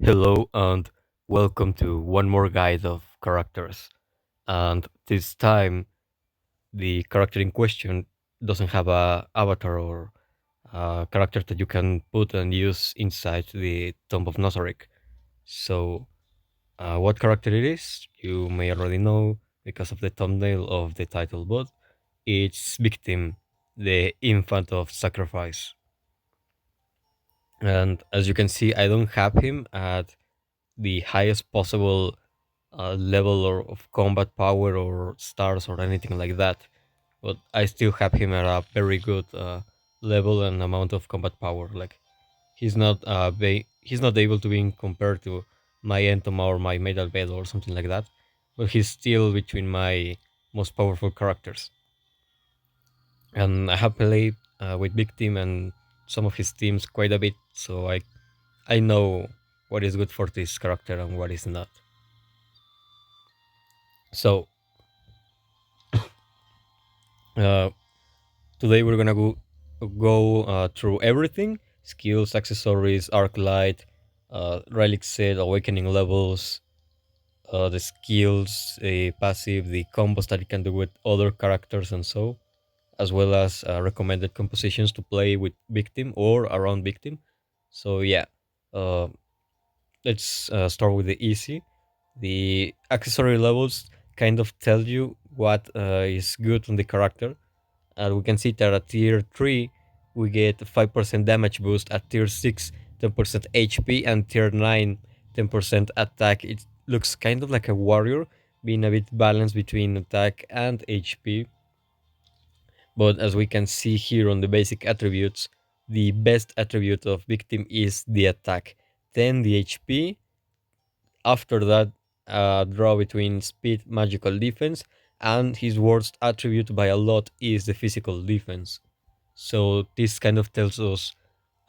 Hello and welcome to one more guide of characters. And this time, the character in question doesn't have a avatar or a character that you can put and use inside the Tomb of Nazarick. So, what character it is, you may already know because of the thumbnail of the title, but it's Victim, the Infant of Sacrifice. And as you can see, I don't have him at the highest possible level or of combat power or stars or anything like that. But I still have him at a very good level and amount of combat power. Like he's not able to be compared to my Entoma or my Metal Bed or something like that. But he's still between my most powerful characters. And I have played with Big Team and some of his teams quite a bit, so I know what is good for this character and what is not. So uh, today we're gonna go through everything: skills, accessories, arclight, relic set, awakening levels, the skills, a passive, the combos that you can do with other characters, and so, as well as recommended compositions to play with victim or around victim. So yeah, uh, let's start with the easy. The accessory levels kind of tell you what is good on the character. And we can see that at tier 3 we get 5% damage boost, at tier 6 10% HP, and tier 9 10% attack. It looks kind of like a warrior, being a bit balanced between attack and HP. But as we can see here on the basic attributes, the best attribute of victim is the attack, then the HP. After that, draw between speed, magical defense, and his worst attribute by a lot is the physical defense. So this kind of tells us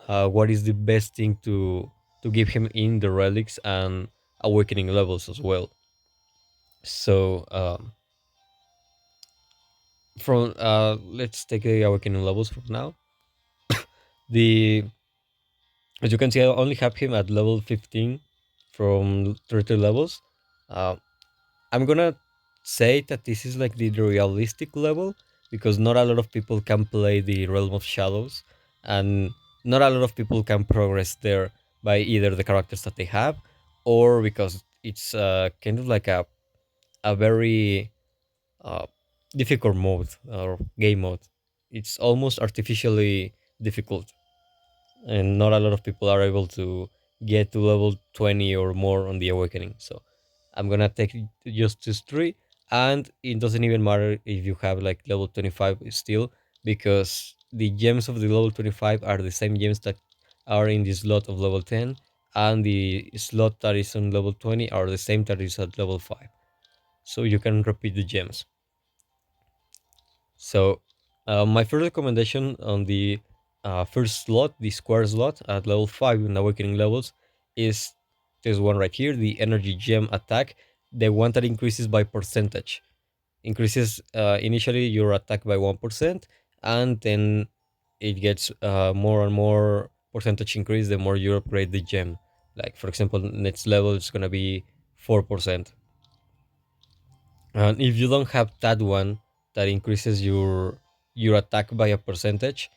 what is the best thing to give him in the relics and awakening levels as well. So from let's take the awakening levels from now. The As you can see, I only have him at level 15 from 30 levels. Uh, I'm gonna say that this is like the realistic level because not a lot of people can play the Realm of Shadows, and not a lot of people can progress there by either the characters that they have or because it's kind of like a very uh, difficult mode or game mode. It's almost artificially difficult, and not a lot of people are able to get to level 20 or more on the awakening. So I'm gonna take just this three, and it doesn't even matter if you have like level 25 still, because the gems of the level 25 are the same gems that are in the slot of level 10, and the slot that is on level 20 are the same that is at level 5. So you can repeat the gems. So, my first recommendation on the first slot, the square slot at level 5 in awakening levels, is this one right here, the energy gem attack, the one that increases by percentage. Increases initially your attack by 1%, and then it gets more and more percentage increase the more you upgrade the gem. Like, for example, next level it's gonna be 4%. And if you don't have that one that increases your attack by a percentage,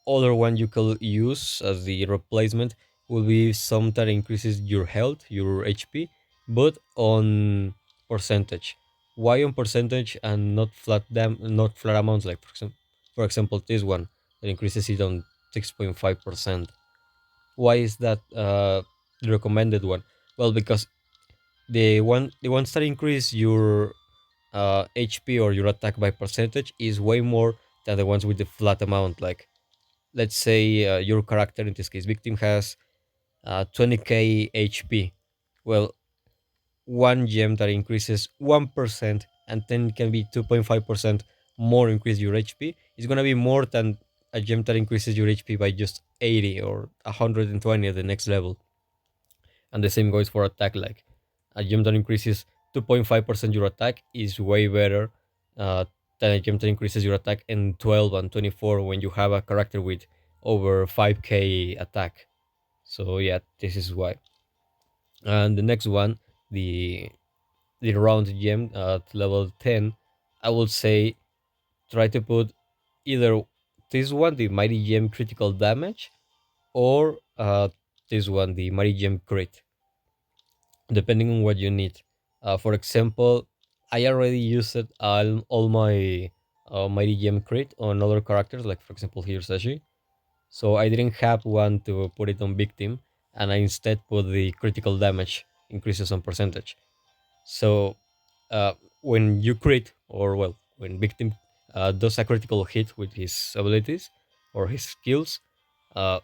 other one you can use as the replacement will be some that increases your health, your HP, but on percentage. Why on percentage and not flat amounts, like for example this one that increases it on 6.5%? Why is that the recommended one? Well, because the ones that increase your HP or your attack by percentage is way more than the ones with the flat amount. Like, let's say your character, in this case victim, has 20k HP. Well, one gem that increases 1% and then can be 2.5% more increase your HP is going to be more than a gem that increases your HP by just 80 or 120 at the next level. And the same goes for attack. Like, a gem that increases 2.5% your attack is way better uh, than a gem that increases your attack in 12 and 24 when you have a character with over 5k attack. So yeah, this is why. And the next one, the the round gem at level 10, I would say try to put either this one, the mighty gem critical damage, or this one, the mighty gem crit, depending on what you need. For example, I already used all my mighty gem crit on other characters, like for example here Sashi. So I didn't have one to put it on victim, and I instead put the critical damage increases on percentage. So uh, when you crit, or well, when victim does a critical hit with his abilities or his skills, uh,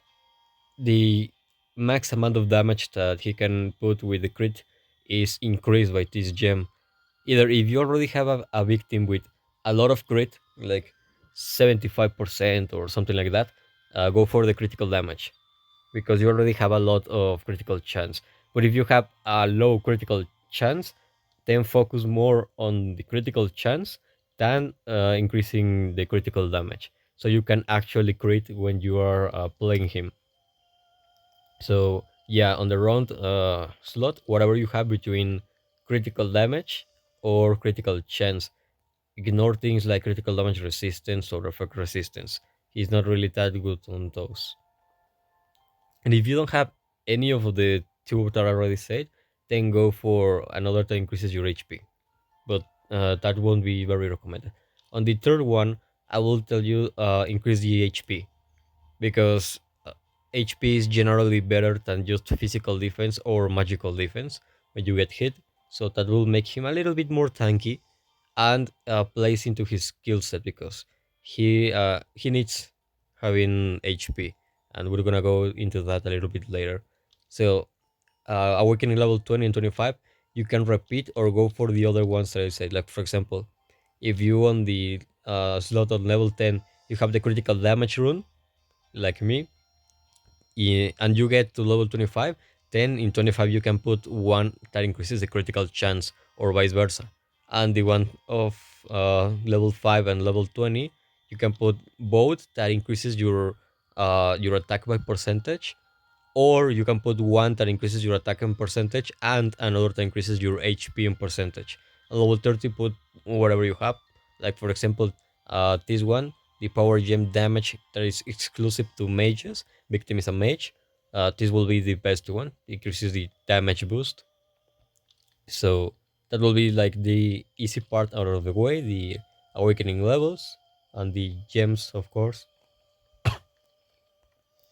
the max amount of damage that he can put with the crit is increased by this gem. Either if you already have a victim with a lot of crit, like 75% or something like that, go for the critical damage because you already have a lot of critical chance. But if you have a low critical chance, then focus more on the critical chance than increasing the critical damage. So you can actually crit when you are playing him. So yeah, on the round slot, whatever you have between critical damage or critical chance, ignore things like critical damage resistance or effect resistance. He's not really that good on those. And if you don't have any of the two that I already said, then go for another that increases your HP. But that won't be very recommended. On the third one, I will tell you increase the HP because HP is generally better than just physical defense or magical defense when you get hit. So that will make him a little bit more tanky and plays into his skill set because he needs having HP, and we're gonna go into that a little bit later. So awakening level 20 and 25, you can repeat or go for the other ones that I said. Like for example, if you on the slot on level 10 you have the critical damage rune, like me, and you get to level 25, then in 25 you can put one that increases the critical chance or vice versa. And the one of level 5 and level 20, you can put both that increases your attack by percentage, or you can put one that increases your attack in percentage and another that increases your HP in percentage. And level 30, put whatever you have. Like for example, this one, the power gem damage that is exclusive to mages. Victim is a mage. This will be the best one. It increases the damage boost. So that will be like the easy part out of the way. The awakening levels and the gems, of course.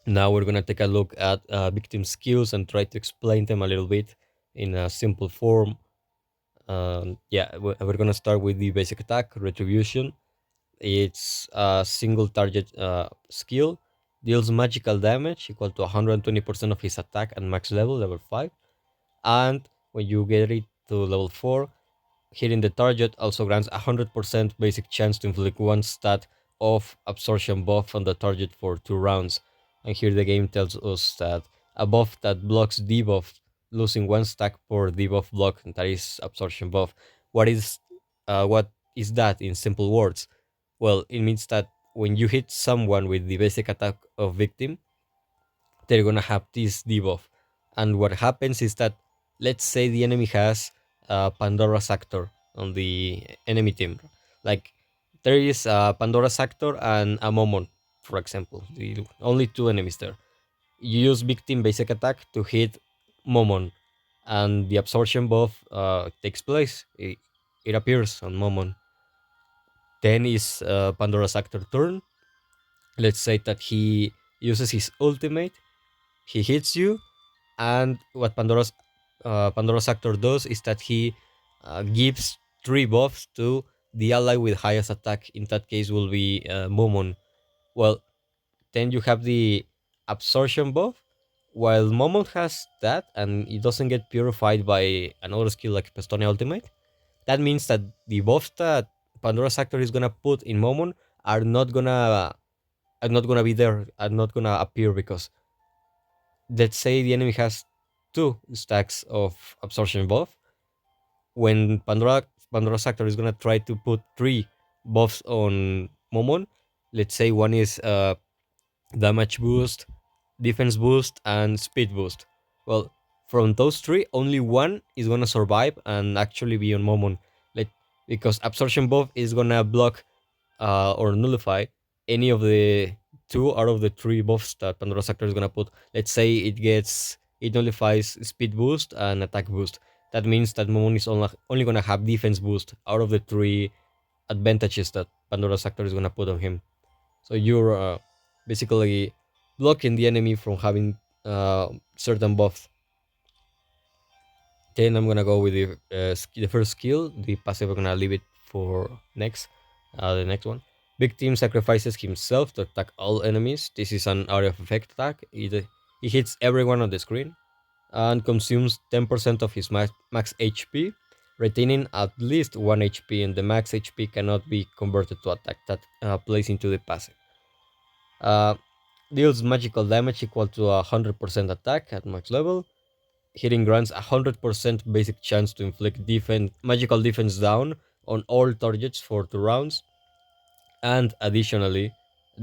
Now we're gonna take a look at victim skills and try to explain them a little bit in a simple form. Yeah, we're gonna start with the basic attack, Retribution. It's a single target skill, deals magical damage equal to 120% of his attack at max level, level 5. And when you get it to level 4, hitting the target also grants a 100% basic chance to inflict one stat of absorption buff on the target for 2 rounds. And here the game tells us that a buff that blocks debuff, losing one stack per debuff block, and that is absorption buff. What is that in simple words? Well, it means that when you hit someone with the basic attack of victim, they're gonna have this debuff. And what happens is that, let's say the enemy has Pandora's Actor on the enemy team. Like there is Pandora's Actor and a Momon, for example. The only two enemies there. You use victim basic attack to hit Momon, and the absorption buff takes place. It appears on Momon. Then is Pandora's Actor turn. Let's say that he uses his ultimate, he hits you, and what Pandora's Actor does is that he gives 3 buffs to the ally with highest attack. In that case, will be Momon. Well, then you have the absorption buff. While Momon has that and it doesn't get purified by another skill like Pestonia Ultimate, that means that the buffs that Pandora's Actor is gonna put in Momon are not gonna be there, are not gonna appear because let's say the enemy has 2 stacks of absorption buff. When Pandora's Actor is gonna try to put 3 buffs on Momon, let's say one is damage boost, defense boost, and speed boost. Well, From those three, only one is gonna survive and actually be on Momon. Like, because absorption buff is gonna block or nullify any of the two out of the three buffs that Pandora's Actor is gonna put. Let's say it nullifies speed boost and attack boost. That means that Momon is only gonna have defense boost out of the three advantages that Pandora's Actor is gonna put on him. So you're basically blocking the enemy from having certain buffs. Then I'm gonna go with the first skill. The passive, I'm gonna leave it for the next one. Victim sacrifices himself to attack all enemies. This is an area of effect attack. It hits everyone on the screen and consumes 10% of his max HP, retaining at least 1 HP, and the max HP cannot be converted to attack. That plays into the passive. Uh, Deals magical damage equal to 100% attack at max level. Hitting grants 100% basic chance to inflict magical defense down on all targets for 2 rounds, and additionally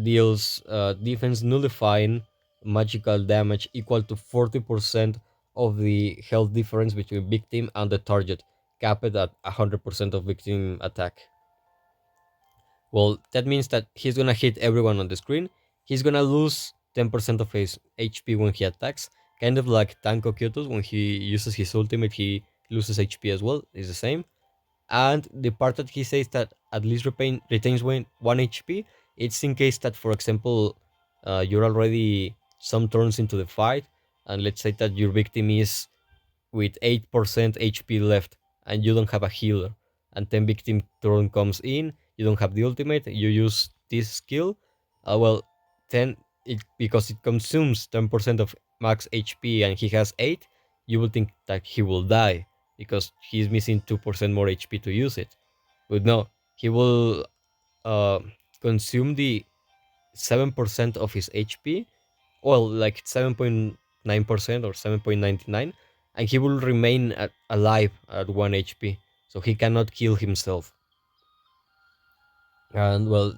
deals defense nullifying magical damage equal to 40% of the health difference between victim and the target, capped at 100% of victim attack. Well, that means that he's gonna hit everyone on the screen. He's gonna lose 10% of his HP when he attacks, kind of like Tanko Kyoto's. When he uses his ultimate, he loses HP as well. It's the same. And the part that he says that at least retains 1 HP, it's in case that, for example, you're already some turns into the fight, and let's say that your victim is with 8% HP left and you don't have a healer, and then victim turn comes in, you don't have the ultimate, you use this skill, well, then because it consumes 10% of max HP and he has 8, you will think that he will die because he's missing 2% more HP to use it. But no, he will uh, consume the 7% of his HP, well, like 7.9% or 7.99, and he will remain alive at 1 HP, so he cannot kill himself. And well,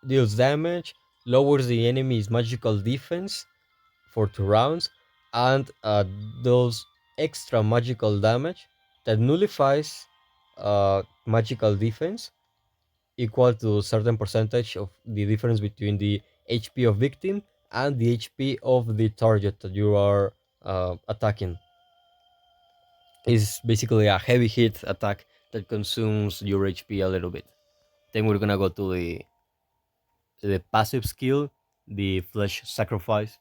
deals damage, lowers the enemy's magical defense for 2 rounds, and does extra magical damage that nullifies magical defense equal to a certain percentage of the difference between the HP of victim and the HP of the target that you are attacking. Is basically a heavy hit attack that consumes your HP a little bit. Then we're gonna go to the passive skill, the flesh sacrifice.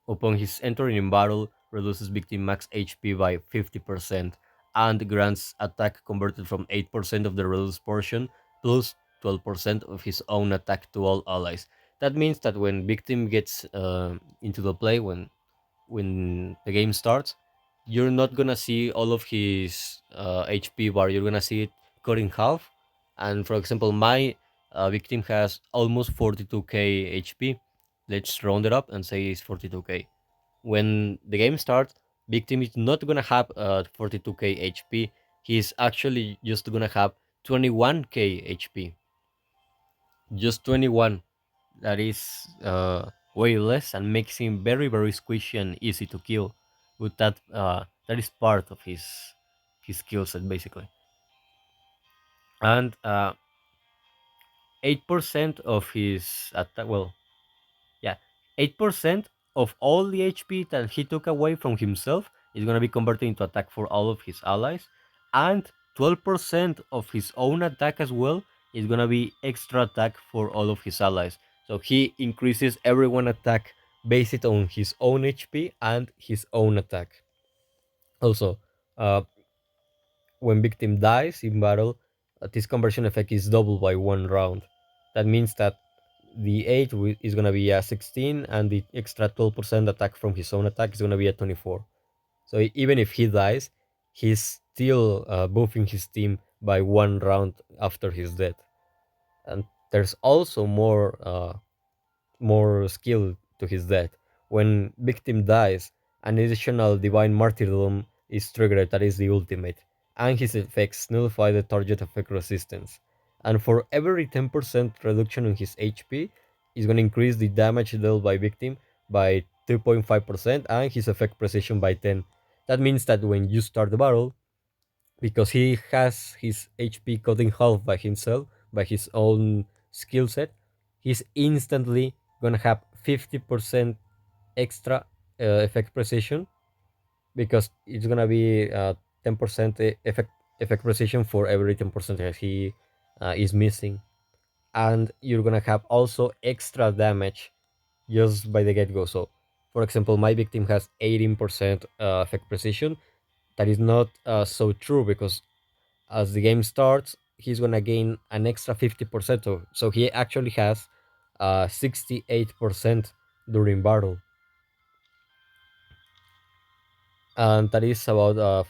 Upon his entering in battle, reduces victim max HP by 50% and grants attack converted from 8% of the reduced portion plus 12% of his own attack to all allies. That means that when victim gets into the play, when the game starts, you're not gonna see all of his HP bar. You're gonna see it cut in half. And for example, my victim has almost 42k HP. Let's round it up and say it's 42k. When the game starts, victim is not gonna have 42k HP. He's actually just gonna have 21k HP. Just 21. That is way less and makes him very very squishy and easy to kill. But that is part of his skill set basically. And 8% of his attack. Well, yeah, 8% of all the HP that he took away from himself is gonna be converted into attack for all of his allies, and 12% of his own attack as well is gonna be extra attack for all of his allies. So he increases everyone attack based on his own HP and his own attack. Also, uh, when victim dies in battle, this conversion effect is doubled by 1 round. That means that the 8 is going to be a 16, and the extra 12% attack from his own attack is going to be a 24. So even if he dies, he's still buffing his team by 1 round after his death. And there's also more skill to his death. When victim dies, an additional divine martyrdom is triggered, that is the ultimate, and his effects nullify the target effect resistance. And for every 10% reduction in his HP, is going to increase the damage dealt by victim by 2.5% and his effect precision by 10. That means that when you start the battle, because he has his HP cut in half by himself, by his own skill set, he's instantly gonna have 50% extra effect precision, because it's gonna be 10% effect precision for every 10% that he is missing. And you're gonna have also extra damage just by the get-go. So for example, my victim has 18% effect precision. That is not so true, because as the game starts, he's gonna gain an extra 50%. So he actually has 68% during battle. And that is about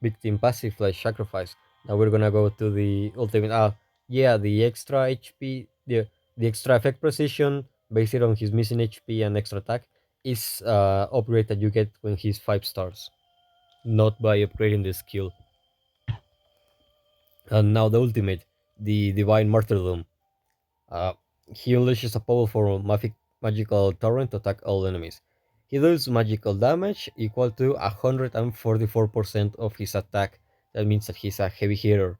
victim passive like sacrifice. Now we're gonna go to the ultimate. Yeah, the extra HP, the extra effect precision based on his missing HP and extra attack is upgrade that you get when he's 5 stars, not by upgrading the skill. And now the ultimate, the divine martyrdom. Uh, he unleashes a powerful magical torrent to attack all enemies. He deals magical damage equal to 144% of his attack. That means that he's a heavy hitter.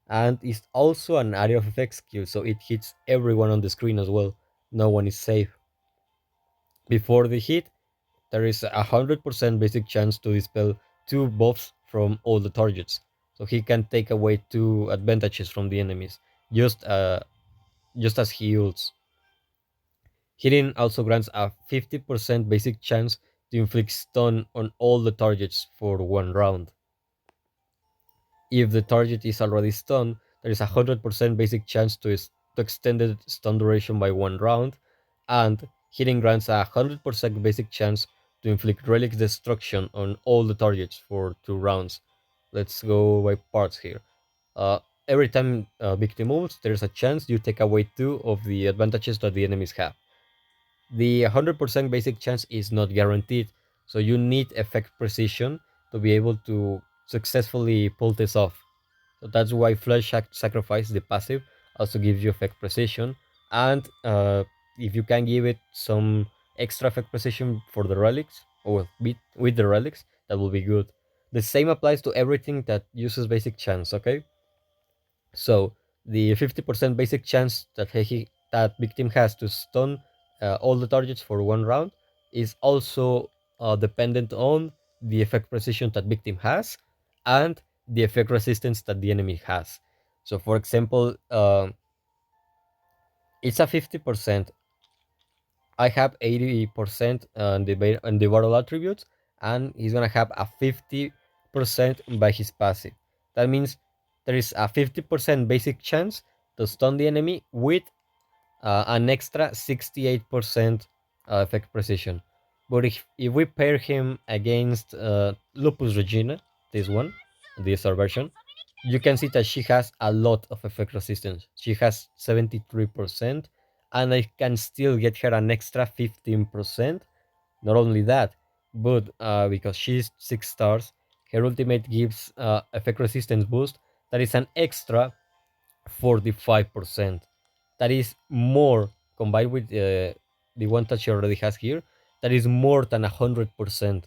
And it's also an area of effect skill, so it hits everyone on the screen as well. No one is safe. Before the hit, there is a 100% basic chance to dispel 2 buffs from all the targets. So he can take away 2 advantages from the enemies, just uh, just as he ults. Hitting also grants a 50% basic chance to inflict stun on all the targets for 1 round. If the target is already stunned, there is a 100% basic chance to extend the stun duration by 1 round, and hitting grants a 100% basic chance to inflict relics destruction on all the targets for 2 rounds. Let's go by parts here. Every time a victim moves, there's a chance you take away 2 of the advantages that the enemies have. The 100% basic chance is not guaranteed, so you need effect precision to be able to successfully pull this off. So that's why Flesh Sacrifice, the passive, also gives you effect precision. And if you can give it some extra effect precision for the relics, or with the relics, that will be good. The same applies to everything that uses basic chance, okay? So the 50% basic chance that victim has to stun all the targets for 1 round is also dependent on the effect precision that victim has and the effect resistance that the enemy has. So for example, it's a 50%. I have 80% on the battle attributes, and he's gonna have a 50% by his passive. That means there is a 50% basic chance to stun the enemy with an extra 68% effect precision. But if we pair him against Lupus Regina, this one, the SR version, you can see that she has a lot of effect resistance. She has 73%, and I can still get her an extra 15%. Not only that, but because she's 6 stars, her ultimate gives effect resistance boost that is an extra 45%. That is more, combined with the one that she already has here, that is more than 100%.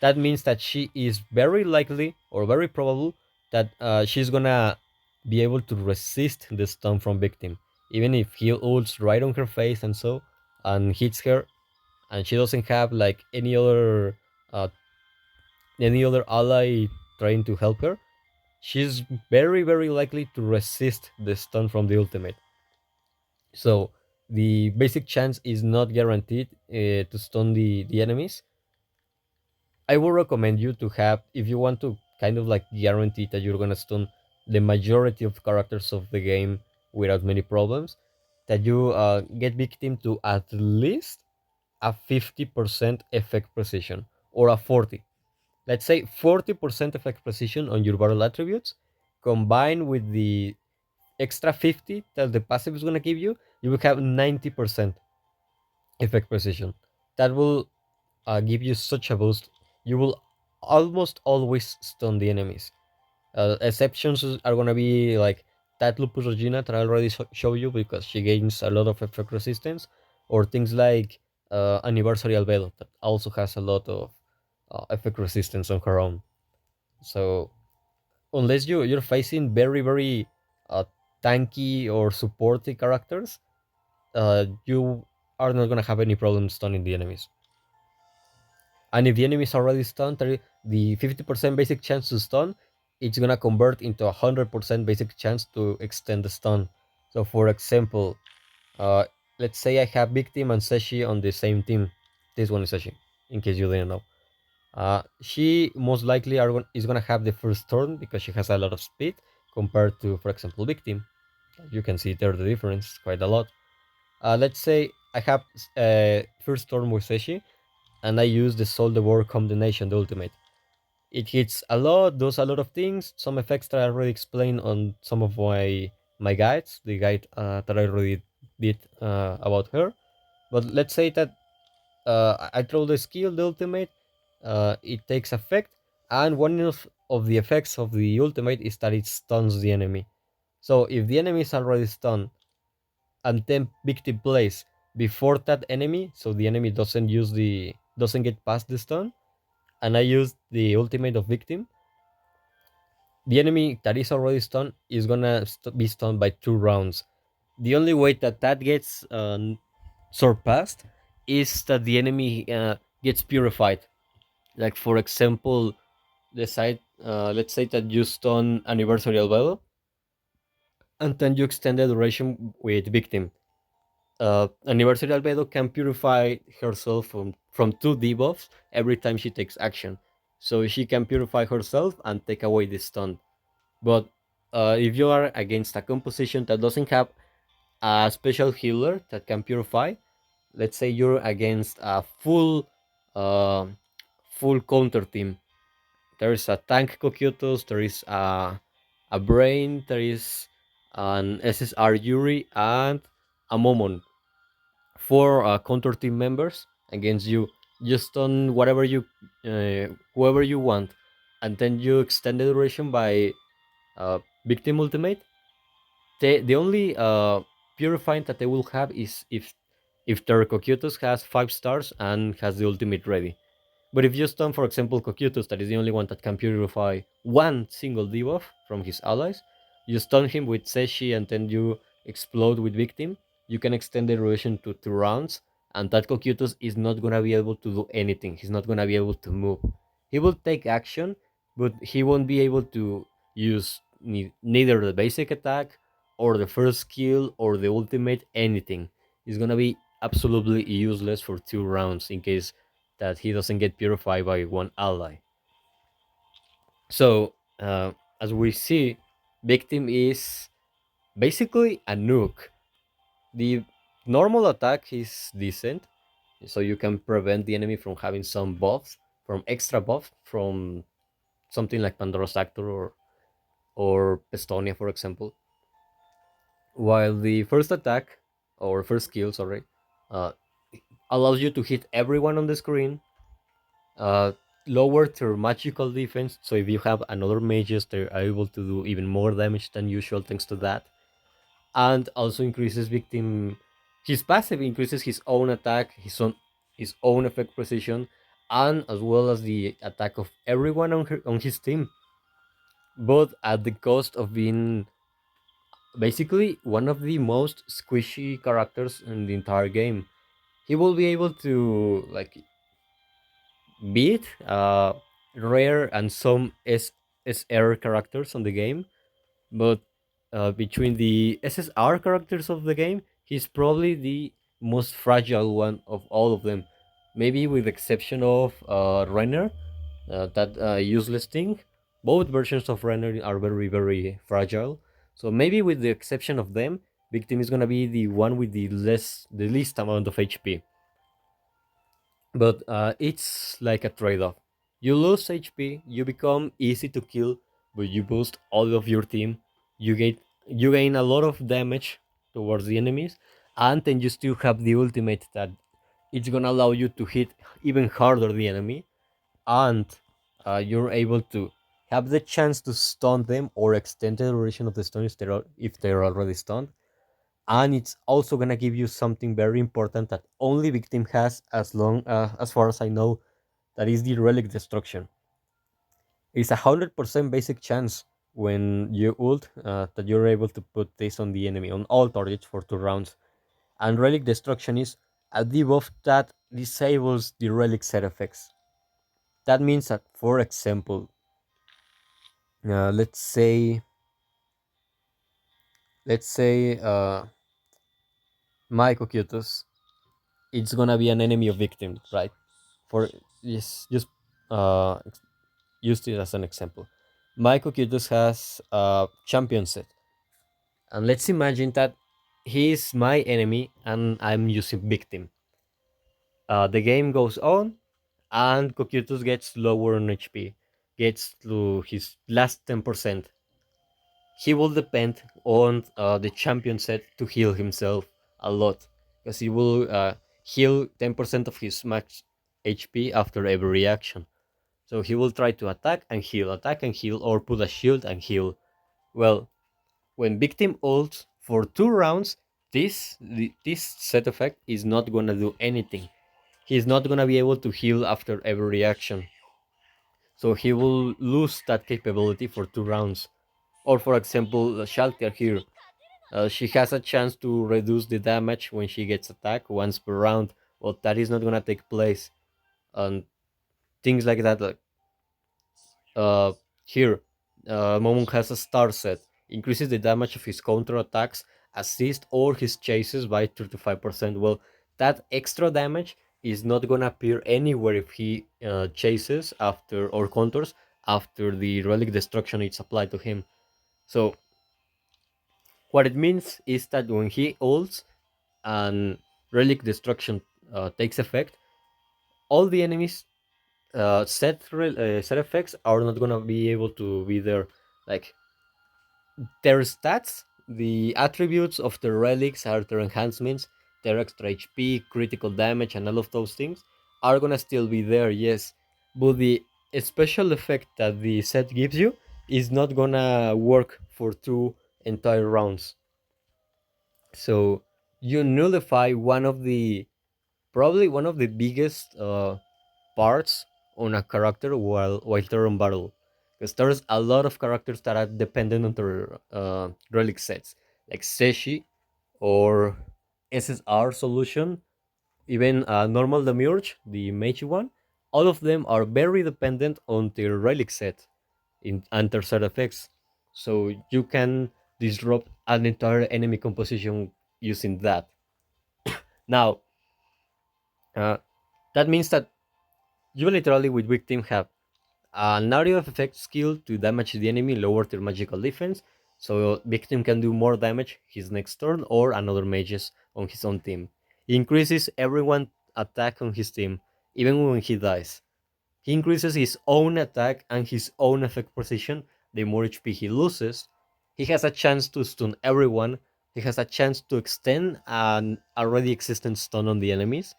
That means that she is very likely or very probable that she's gonna be able to resist the stun from victim, even if he ults right on her face and so, and hits her, and she doesn't have like uh, any other ally trying to help her. She's very likely to resist the stun from the ultimate. So the basic chance is not guaranteed to stun the enemies. I would recommend you to have, if you want to kind of like guarantee that you're gonna stun the majority of characters of the game without many problems, that you get victim to at least a 50% effect precision, or a 40. Let's say 40% effect precision on your battle attributes, combined with the extra 50 that the passive is gonna give you, you will have 90% effect precision. That will give you such a boost. You will almost always stun the enemies. Exceptions are gonna be like that Lupus Regina that I already show you, because she gains a lot of effect resistance, or things like Anniversary Albedo that also has a lot of effect resistance on her own. So unless you're facing very uh, tanky or supporty characters, you are not gonna have any problem stunning the enemies. And if the enemy is already stunned, the 50% basic chance to stun, it's gonna convert into 100% basic chance to extend the stun. So for example, uh, let's say I have Victim and Seshi on the same team. This one is Seshi, in case you didn't know. She most likely is gonna have the first turn because she has a lot of speed compared to, for example, Victim. You can see there the difference quite a lot. Let's say I have first turn with Seshi, and I use the Soul Devour combination, the ultimate. It hits a lot, does a lot of things, some effects that I already explained on some of my guides, the guide that I already did about her. But let's say that I throw the skill, the ultimate, it takes effect, and one of the effects of the ultimate is that it stuns the enemy. So if the enemy is already stunned and then victim plays before that enemy, so the enemy doesn't get past the stun, and I use the ultimate of victim, the enemy that is already stunned is gonna be stunned by 2 rounds. The only way that that gets surpassed is that the enemy gets purified. Like for example, let's say that you stun anniversary albedo, and then you extend the duration with victim. Anniversary albedo can purify herself from 2 debuffs every time she takes action. So she can purify herself and take away the stun. But if you are against a composition that doesn't have a special healer that can purify, let's say you're against a uh, full counter team. There is a tank Cocytus, there is a brain, there is an SSR Yuri, and a Momon. 4 counter team members against you. You stun whoever you want, and then you extend the duration by victim ultimate. The only purifying that they will have is if their Cocytus has 5 stars and has the ultimate ready. But if you stun, for example, Cocytus, that is the only one that can purify one single debuff from his allies, you stun him with Seshi and then you explode with Victim, you can extend the duration to 2 rounds, and that Cocytus is not gonna be able to do anything. He's not gonna be able to move. He will take action, but he won't be able to use neither the basic attack or the first skill or the ultimate, anything. He's gonna be absolutely useless for 2 rounds in case that he doesn't get purified by one ally. So, as we see, Victim is basically a nuke. The normal attack is decent, so you can prevent the enemy from having some buffs, from extra buffs, from something like Pandora's Actor or Pestonia, for example. While the first attack, or first skill, sorry, uh, allows you to hit everyone on the screen, uh, lower their magical defense. So if you have another mages, they're able to do even more damage than usual thanks to that. And also increases victim. His passive increases his own attack, his own effect precision, and as well as the attack of everyone on his team. But at the cost of being basically one of the most squishy characters in the entire game. He will be able to like beat rare and some SR characters on the game, but between the SSR characters of the game, he's probably the most fragile one of all of them. Maybe with the exception of Renner, that useless thing. Both versions of Renner are very fragile. So maybe with the exception of them, Victim is gonna be the one with the least amount of HP. But it's like a trade-off. You lose HP, you become easy to kill, but you boost all of your team. You gain a lot of damage towards the enemies, and then you still have the ultimate that it's gonna allow you to hit even harder the enemy, and you're able to have the chance to stun them or extend the duration of the stun if they're already stunned. and it's also gonna give you something very important that only victim has, as far as I know, that is the relic destruction. It's 100% basic chance when you ult that you're able to put this on the enemy on all targets for 2 rounds. And relic destruction is a debuff that disables the relic set effects. That means that, for example, let's say my Cocytus, it's gonna be an enemy of victim, right? For just uh, use it as an example. My Cocytus has a champion set, and let's imagine that he's my enemy and I'm using victim. The game goes on, and Cocytus gets lower on HP, gets to his last 10%. He will depend on the champion set to heal himself a lot, because he will heal 10% of his max HP after every reaction. So he will try to attack and heal, or put a shield and heal. Well, when victim ults for 2 rounds, this set effect is not gonna do anything. He's not gonna be able to heal after every reaction. So he will lose that capability for 2 rounds. Or for example, Schalker here. She has a chance to reduce the damage when she gets attacked once per round. Well, that is not gonna take place. And things like that. Uh, Here, Momon has a star set. Increases the damage of his counter attacks, assist, or his chases by 35%. Well, that extra damage is not gonna appear anywhere if he chases after or counters after the relic destruction is applied to him. So what it means is that when he ults and relic destruction takes effect, all the enemies set effects are not gonna be able to be there. Like their stats, the attributes of the relics are their enhancements, their extra HP, critical damage, and all of those things are gonna still be there, yes. But the special effect that the set gives you is not gonna work for 2 entire rounds. So you nullify one of the probably one of the biggest parts on a character while they're on battle, because there's a lot of characters that are dependent on their relic sets, like Seshi or SSR solution, even normal Demiurge, the mage one. All of them are very dependent on their relic set in and their set effects. So you can disrupt an entire enemy composition using that. Now, uh, that means that you literally with victim have a narrative effect skill to damage the enemy, lower their magical defense, so victim can do more damage his next turn or another mages on his own team. He increases everyone attack on his team, even when he dies. He increases his own attack and his own effect precision the more HP he loses. He has a chance to stun everyone. He has a chance to extend an already existent stun on the enemies,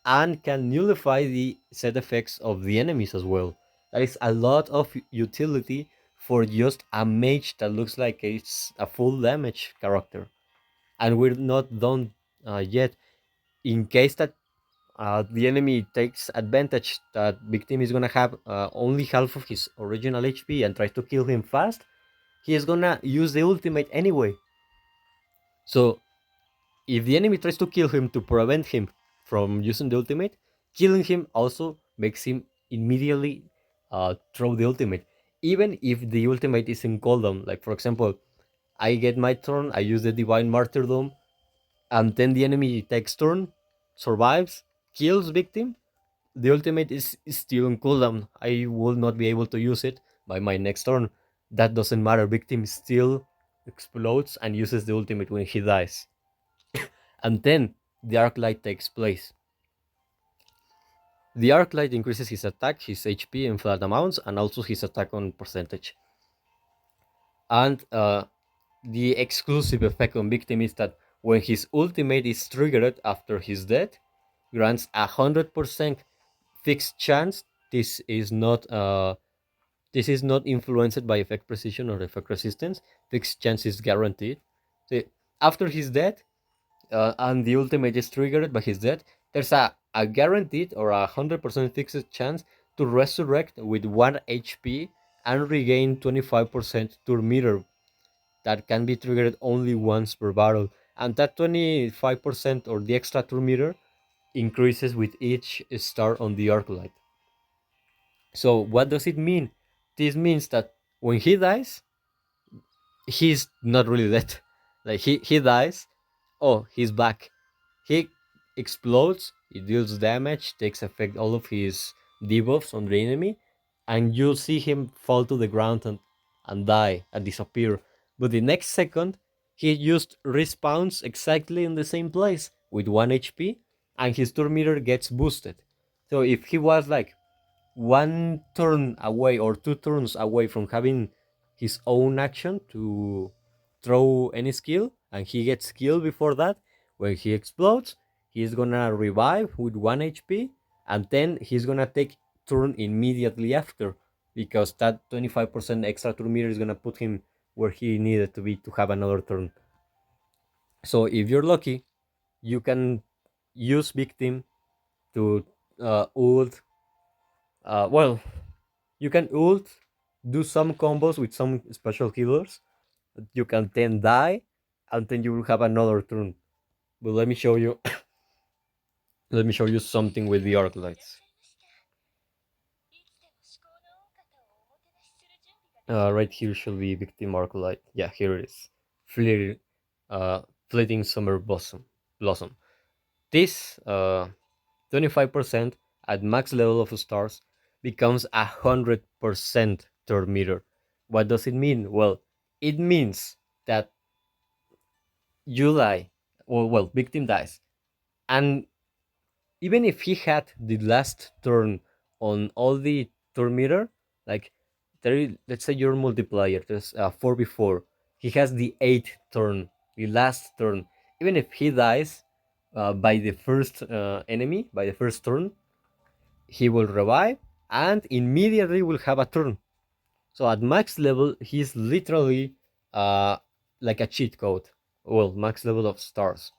and can nullify the set effects of the enemies as well. That is a lot of utility for just a mage that looks like it's a full damage character. And we're not done yet. In case that the enemy takes advantage that victim is gonna have only half of his original HP and tries to kill him fast, he is gonna use the ultimate anyway. So if the enemy tries to kill him to prevent him from using the ultimate, killing him also makes him immediately throw the ultimate. Even if the ultimate is in cooldown, like for example, I get my turn, I use the Divine Martyrdom, and then the enemy takes turn, survives, kills victim, the ultimate is still on cooldown. I will not be able to use it by my next turn. That doesn't matter, victim still explodes and uses the ultimate when he dies. And then the arclight takes place. The arclight increases his attack, his HP in flat amounts, and also his attack on percentage. And the exclusive effect on victim is that when his ultimate is triggered after his death, grants 100% fixed chance. This is not influenced by effect precision or effect resistance. Fixed chance is guaranteed. So after his death, and the ultimate is triggered by his death, there's a guaranteed or 100% fixed chance to resurrect with 1 HP and regain 25% turn meter that can be triggered only once per battle. And that 25% or the extra turn meter increases with each star on the arclight. So what does it mean? This means that when he dies, he's not really dead. Like he dies, oh, he's back. He explodes, he deals damage, takes effect all of his debuffs on the enemy, and you'll see him fall to the ground and die and disappear. But the next second, he just respawns exactly in the same place with 1 HP, and his turn meter gets boosted. So if he was like one turn away or two turns away from having his own action to throw any skill and he gets killed before that, when he explodes, he's gonna revive with 1 HP and then he's gonna take turn immediately after because that 25% extra turn meter is gonna put him where he needed to be to have another turn. So if you're lucky, you can use victim to ult. Well, you can ult, do some combos with some special healers. You can then die, and then you will have another turn. But let me show you. Let me show you something with the arclights. Right here should be victim arclight. Yeah, here it is. Fleeting, uh, fleeting summer blossom. This 25% at max level of stars becomes 100% turn meter. What does it mean? Well, it means that you die, or well, victim dies, and even if he had the last turn on all the turn meter, like let's say your multiplier, there's 4v4, he has the 8th turn, the last turn. Even if he dies by the first enemy, by the first turn, he will revive and immediately will have a turn. So at max level, he's literally uh, like a cheat code. Well, max level of stars.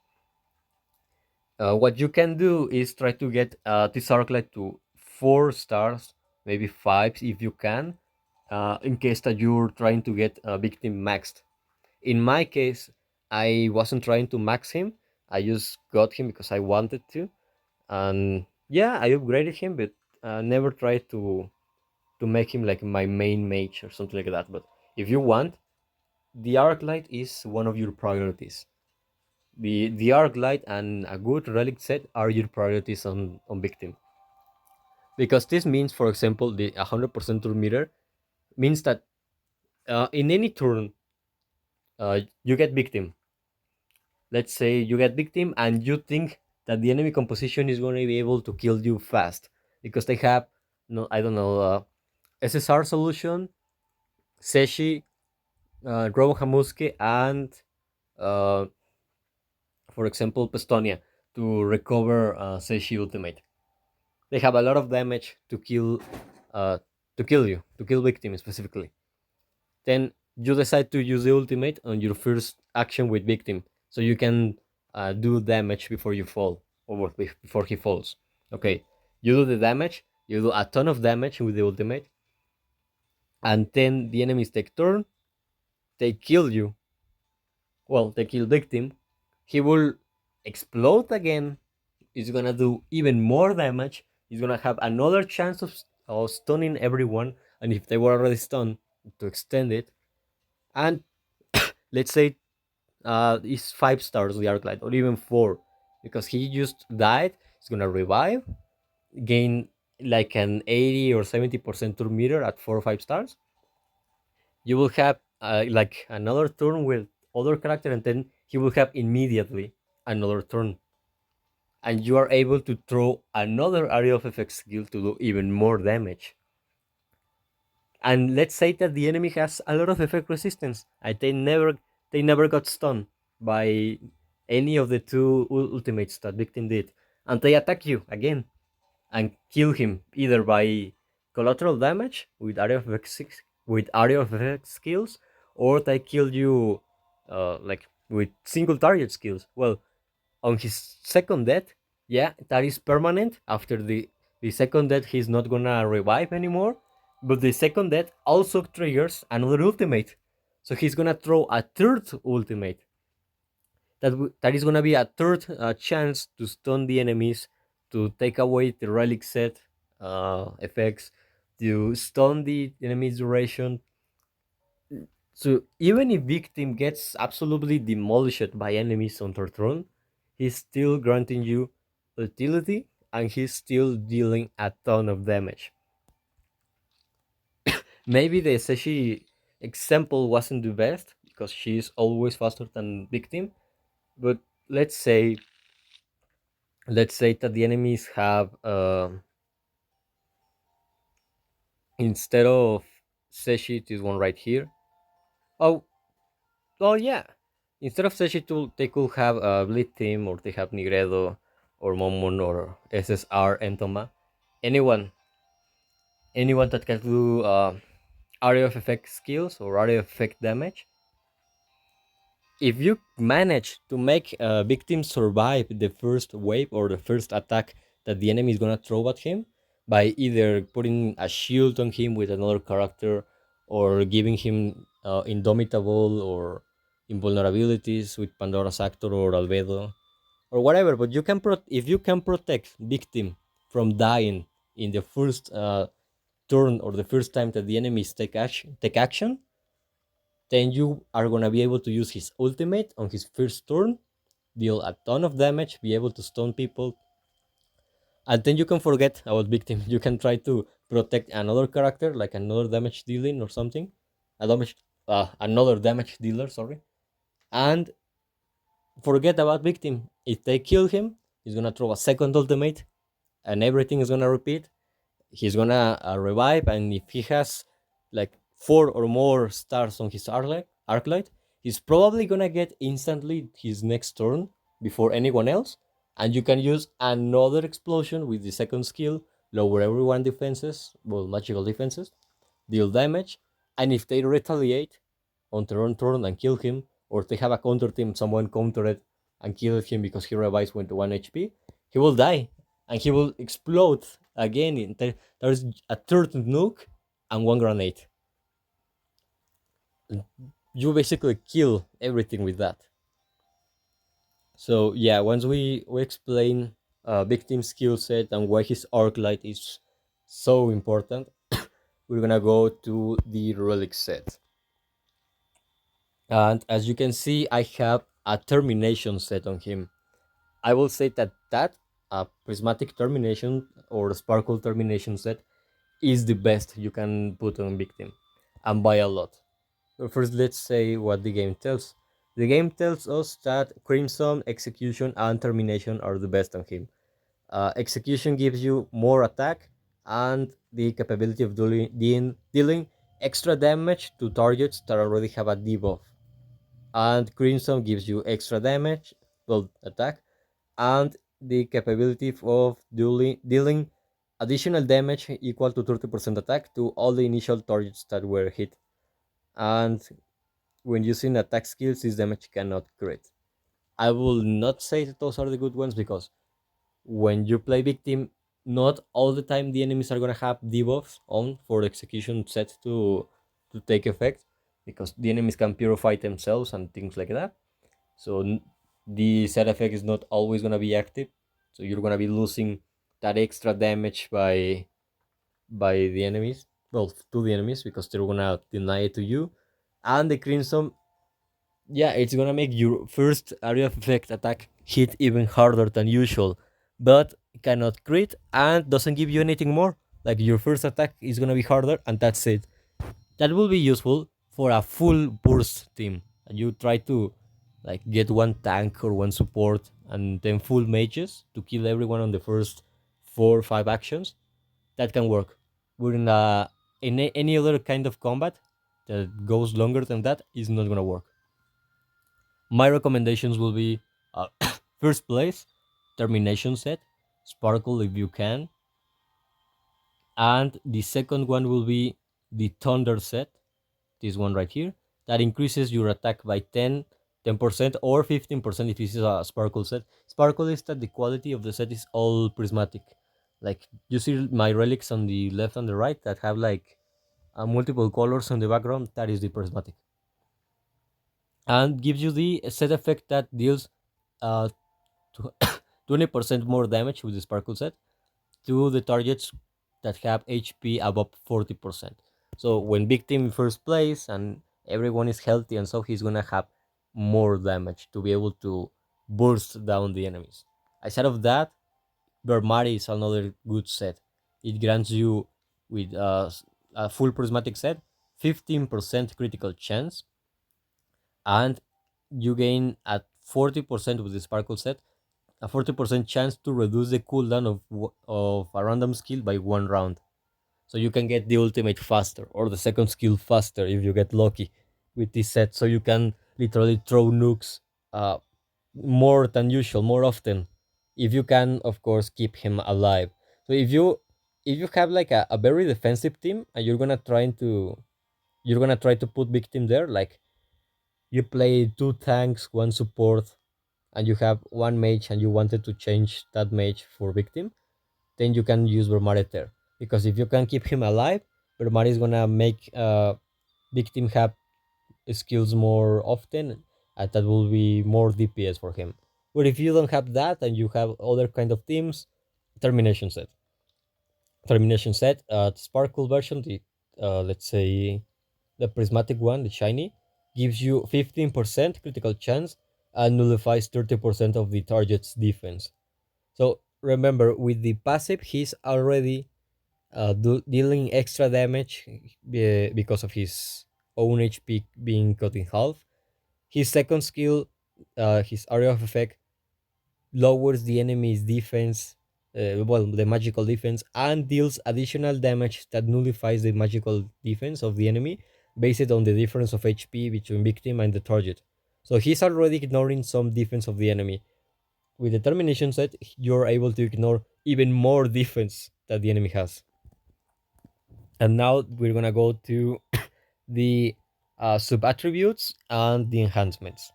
What you can do is try to get this arclight to 4 stars, maybe 5 if you can, in case that you're trying to get a victim maxed. In my case, I wasn't trying to max him. I just got him because I wanted to, and yeah, I upgraded him, but never tried to make him like my main mage or something like that. But if you want, the arclight is one of your priorities. The arclight and a good relic set are your priorities on victim, because this means, for example, the 100% turn meter means that in any turn you get victim. Let's say you get victim and you think that the enemy composition is going to be able to kill you fast because they have, no, I don't know, SSR solution, Seshi, Robo Hamuske, and uh, for example, Pestonia to recover Seshi ultimate. They have a lot of damage uh, to kill you, to kill victims specifically. Then you decide to use the ultimate on your first action with victim, so you can do damage before you fall or before he falls. Okay, you do the damage, you do a ton of damage with the ultimate, and then the enemies take turn, they kill you. Well, they kill victim. He will explode again. He's gonna do even more damage. He's gonna have another chance of stunning everyone, and if they were already stunned, to extend it. And let's say it's 5 stars the arclight, or even 4, because he just died. He's gonna revive, gain like an 80 or 70% turn meter at 4 or 5 stars. You will have like another turn with other character, and then he will have immediately another turn, and you are able to throw another area of effect skill to do even more damage. And let's say that the enemy has a lot of effect resistance, and they never got stunned by any of the two ultimates that victim did, and they attack you again and kill him either by collateral damage with area of effect skills, or they kill you like with single target skills. Well, On his second death, yeah, that is permanent. After the second death, he's not gonna revive anymore. But the second death also triggers another ultimate. So he's gonna throw a third ultimate. That is gonna be a third chance to stun the enemies, to take away the relic set effects, to stun the enemy's duration. So even if victim gets absolutely demolished by enemies on their throne, he's still granting you utility and he's still dealing a ton of damage. Maybe the Seshi example wasn't the best because she's always faster than victim, but let's say let's say that the enemies have instead of Seshi, this one right here. Oh, oh yeah. Instead of Seshi tool, they could have Bleed Team, or they have Nigredo, or Momon, or SSR Entoma. Anyone, anyone that can do area of effect skills or area of effect damage. If you manage to make a victim survive the first wave or the first attack that the enemy is gonna throw at him by either putting a shield on him with another character or giving him indomitable or invulnerabilities with Pandora's Actor or Albedo or whatever, but you can if you can protect victim from dying in the first turn or the first time that the enemies take action, then you are gonna be able to use his ultimate on his first turn, deal a ton of damage, be able to stun people, and then you can forget about victim. You can try to protect another character, like another damage dealing or something, another damage dealer, sorry, and forget about victim. If they kill him, he's gonna throw a second ultimate, and everything is gonna repeat. He's gonna revive, and if he has like 4 or more stars on his arclight, he's probably gonna get instantly his next turn before anyone else, and you can use another explosion with the second skill, lower everyone defenses, well, magical defenses, deal damage, and if they retaliate on their own turn and kill him, or they have a counter team, someone counter it and kill him because he revives when to 1 HP, he will die and he will explode again. There's a third nuke and 1 grenade. You basically kill everything with that. So yeah, once we explain victim skill set and why his arc light is so important, we're gonna go to the relic set. And as you can see, I have a termination set on him. I will say that prismatic termination or sparkle termination set is the best you can put on victim, and by a lot. So first, let's say what the game tells. The game tells us that Crimson, Execution, and Termination are the best on him. Execution gives you more attack and the capability of dealing extra damage to targets that already have a debuff. And Crimson gives you extra damage, well, attack, and the capability of dealing additional damage equal to 30% attack to all the initial targets that were hit. And when using attack skills, this damage cannot crit. I will not say that those are the good ones because when you play victim, not all the time the enemies are gonna have debuffs on for execution set to take effect because the enemies can purify themselves and things like that. So the set effect is not always gonna be active. So you're gonna be losing that extra damage by the enemies. Well, to the enemies because they're gonna deny it to you. And the crimson, yeah, it's gonna make your first area of effect attack hit even harder than usual, but cannot crit and doesn't give you anything more. Like your first attack is gonna be harder, and that's it. That will be useful for a full burst team. You try to like get one tank or one support and then full mages to kill everyone on the first 4 or 5 actions. That can work. But in any other kind of combat that goes longer than that is not gonna work. My recommendations will be first place, termination set, sparkle if you can, and the second one will be the thunder set, this one right here, that increases your attack by 10 10% or 15% if this is a sparkle set. Sparkle is that the quality of the set is all prismatic. Like you see my relics on the left and the right that have like multiple colors on the background. That is the prismatic, and gives you the set effect that deals uh, 20% more damage with the sparkle set to the targets that have HP above 40%. So when big team in first place and everyone is healthy and so he's gonna have more damage to be able to burst down the enemies. Aside of that, Vermari is another good set. It grants you with a full prismatic set 15% critical chance, and you gain at 40% with the sparkle set a 40% chance to reduce the cooldown of a random skill by 1 round. So you can get the ultimate faster or the second skill faster if you get lucky with this set. So you can literally throw nukes uh, more than usual, more often, if you can, of course, keep him alive. So if you have like a very defensive team and you're gonna try to put big team there, like you play two tanks, one support, and you have one mage and you wanted to change that mage for victim, then you can use Vermare there. Because if you can keep him alive, Vermare is gonna make victim have skills more often, and that will be more DPS for him. But if you don't have that and you have other kind of teams, termination set. Termination set, the sparkle version, the let's say the prismatic one, the shiny, gives you 15% critical chance and nullifies 30% of the target's defense. So remember, with the passive, he's already dealing extra damage because of his own HP being cut in half. His second skill, his area of effect, lowers the enemy's defense, well, the magical defense, and deals additional damage that nullifies the magical defense of the enemy based on the difference of HP between victim and the target. So he's already ignoring some defense of the enemy. With the termination set, you're able to ignore even more defense that the enemy has. And now we're gonna go to the sub attributes and the enhancements.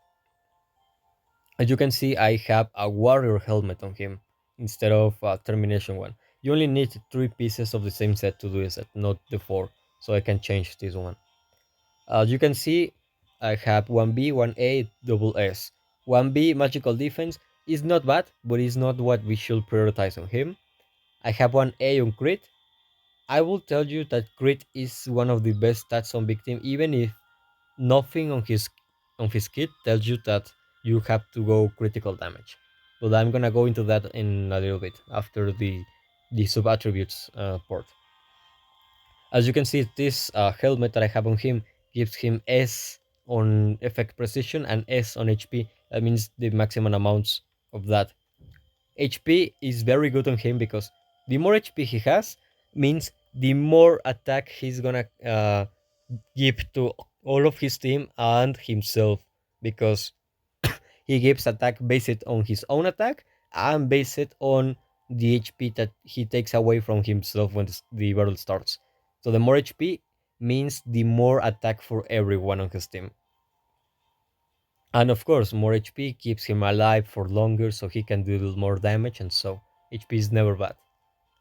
As you can see, I have a warrior helmet on him instead of a termination one. You only need 3 pieces of the same set to do this, not the 4. So I can change this one. As you can see, I have 1B, 1A, double S. 1B magical defense is not bad, but it's not what we should prioritize on him. I have 1A on crit. I will tell you that crit is one of the best stats on victim, even if nothing on his kit tells you that you have to go critical damage. But I'm gonna go into that in a little bit after the sub attributes part. As you can see, this helmet that I have on him gives him S on effect precision and S on HP. That means the maximum amounts of that. HP is very good on him because the more HP he has means the more attack he's gonna give to all of his team and himself, because he gives attack based on his own attack and based on the HP that he takes away from himself when the battle starts. So the more HP means the more attack for everyone on his team. And of course, more HP keeps him alive for longer so he can do more damage, and so HP is never bad.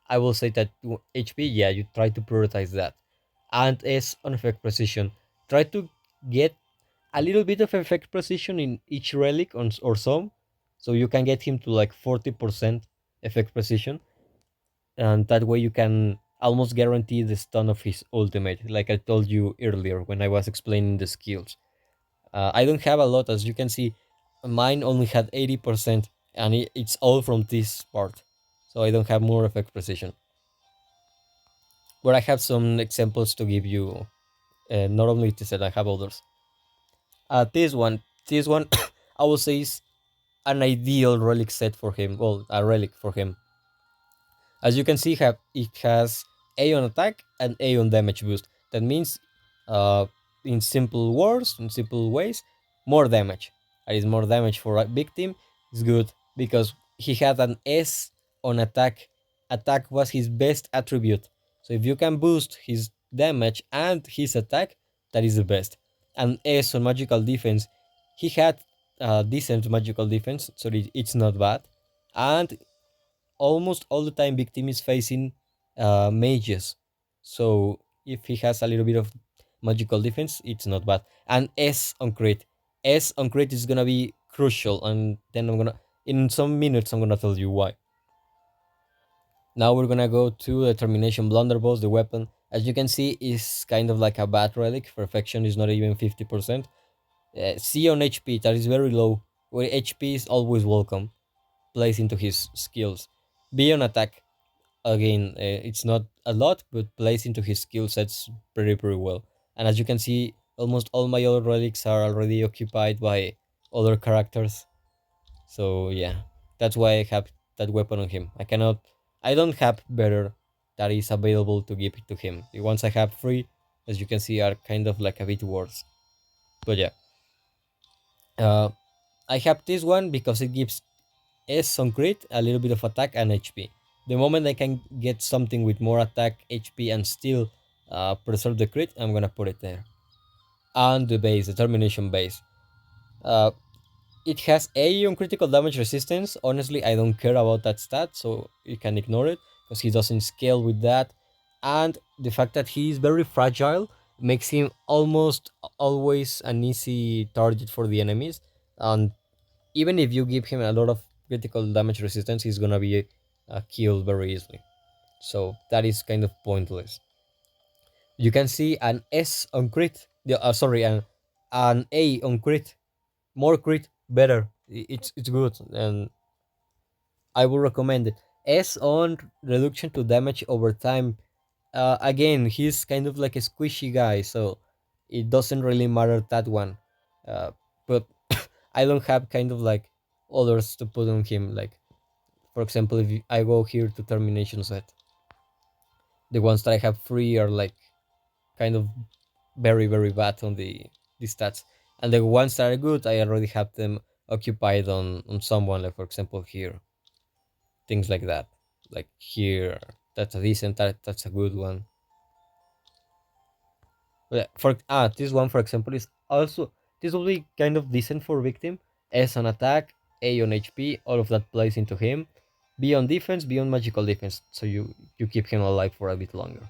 I will say that HP, yeah, you try to prioritize that. And S on effect precision. Try to get a little bit of effect precision in each relic or some, so you can get him to like 40% effect precision, and that way you can almost guarantee the stun of his ultimate, like I told you earlier when I was explaining the skills. I don't have a lot, as you can see. Mine only had 80%, and it's all from this part, so I don't have more effect precision. But I have some examples to give you. Not only this set, I have others. This one, I would say is an ideal relic set for him. Well, a relic for him. As you can see, it has A on attack and A on damage boost. That means, uh, in simple words, in simple ways, more damage. That is more damage for a victim. Is good because he had an S on attack. Attack was his best attribute. So if you can boost his damage and his attack, that is the best. And S on magical defense, he had decent magical defense, so it's not bad. And almost all the time, victim is facing mages, so if he has a little bit of magical defense, it's not bad. And S on crit is gonna be crucial, and then in some minutes I'm gonna tell you why. Now we're gonna go to the termination blunderbolts. The weapon, as you can see, is kind of like a bad relic. Perfection is not even 50%. C on HP, that is very low, where HP is always welcome, plays into his skills. B on attack, again, it's not a lot, but plays into his skill sets pretty well. And as you can see, almost all my other relics are already occupied by other characters. So yeah, that's why I have that weapon on him. I don't have better that is available to give it to him. The ones I have free, as you can see, are kind of like a bit worse. But yeah, uh, I have this one because it gives S on crit, a little bit of attack and HP. The moment I can get something with more attack, HP, and still preserve the crit, I'm gonna put it there. And the base, the termination base. Uh, it has A on critical damage resistance. Honestly, I don't care about that stat, so you can ignore it because he doesn't scale with that. And the fact that he is very fragile makes him almost always an easy target for the enemies. And even if you give him a lot of critical damage resistance, he's gonna be killed very easily. So that is kind of pointless. You can see an S on crit. Sorry, an A on crit. More crit, better. It's good, and I would recommend it. S on reduction to damage over time. Again, he's kind of like a squishy guy, so it doesn't really matter that one. But I don't have kind of like others to put on him. Like, for example, if I go here to termination set, the ones that I have free are like kind of very bad on the stats, and the ones that are good, I already have them occupied on someone. Like for example here, things like that. Like here, that's a decent. That's a good one. Yeah, this one for example is also, this will be kind of decent for victim. S on attack, A on HP, all of that plays into him. B on defense, B on magical defense, so you keep him alive for a bit longer.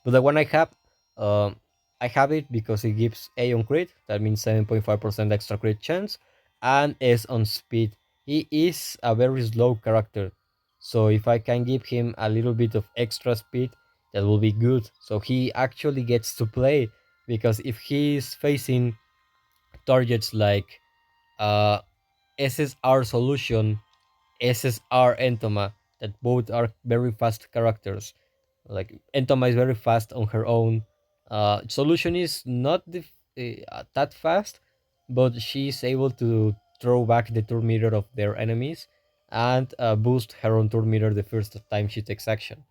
But the one um, I have it because it gives A on crit, that means 7.5% extra crit chance, and S on speed. He is a very slow character, so if I can give him a little bit of extra speed, that will be good. So he actually gets to play, because if he's facing targets like uh, SSR Solution, SSR Entoma, that both are very fast characters. Like Entoma is very fast on her own. Solution is not that fast, but she's able to throw back the turn meter of their enemies and boost her own turn meter the first time she takes action.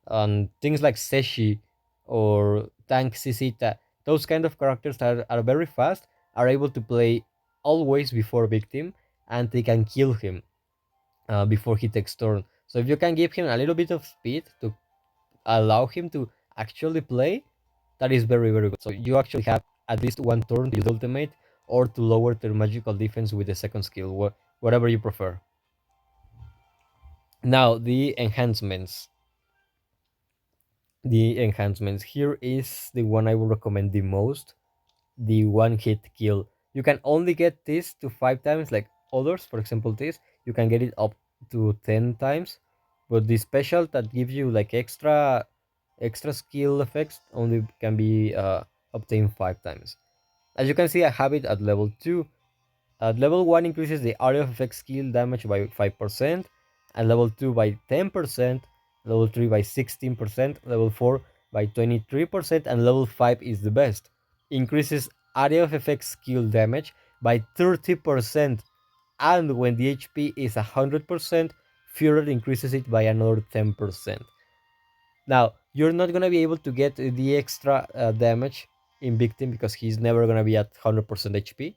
And things like Seshi or Tank Sisita, those kind of characters are very fast, are able to play always before victim, and they can kill him before he takes turn. So if you can give him a little bit of speed to allow him to actually play, that is very good. So you actually have at least one turn to use ultimate or to lower their magical defense with the second skill, whatever you prefer. Now the enhancements. The enhancements here is the one I would recommend the most, the one hit kill. You can only get this to 5 times, like others, for example this, you can get it up to 10 times, but the special that gives you like extra skill effects only can be obtained 5 times. As you can see, I have it at level 2. At level 1 increases the area of effect skill damage by 5%, and level 2 by 10%, level 3 by 16%, level 4 by 23%, and level 5 is the best. Increases area of effect skill damage by 30%, and when the HP is 100%, Führer increases it by another 10%. Now, you're not gonna be able to get the extra damage in Victim because he's never gonna be at 100% HP,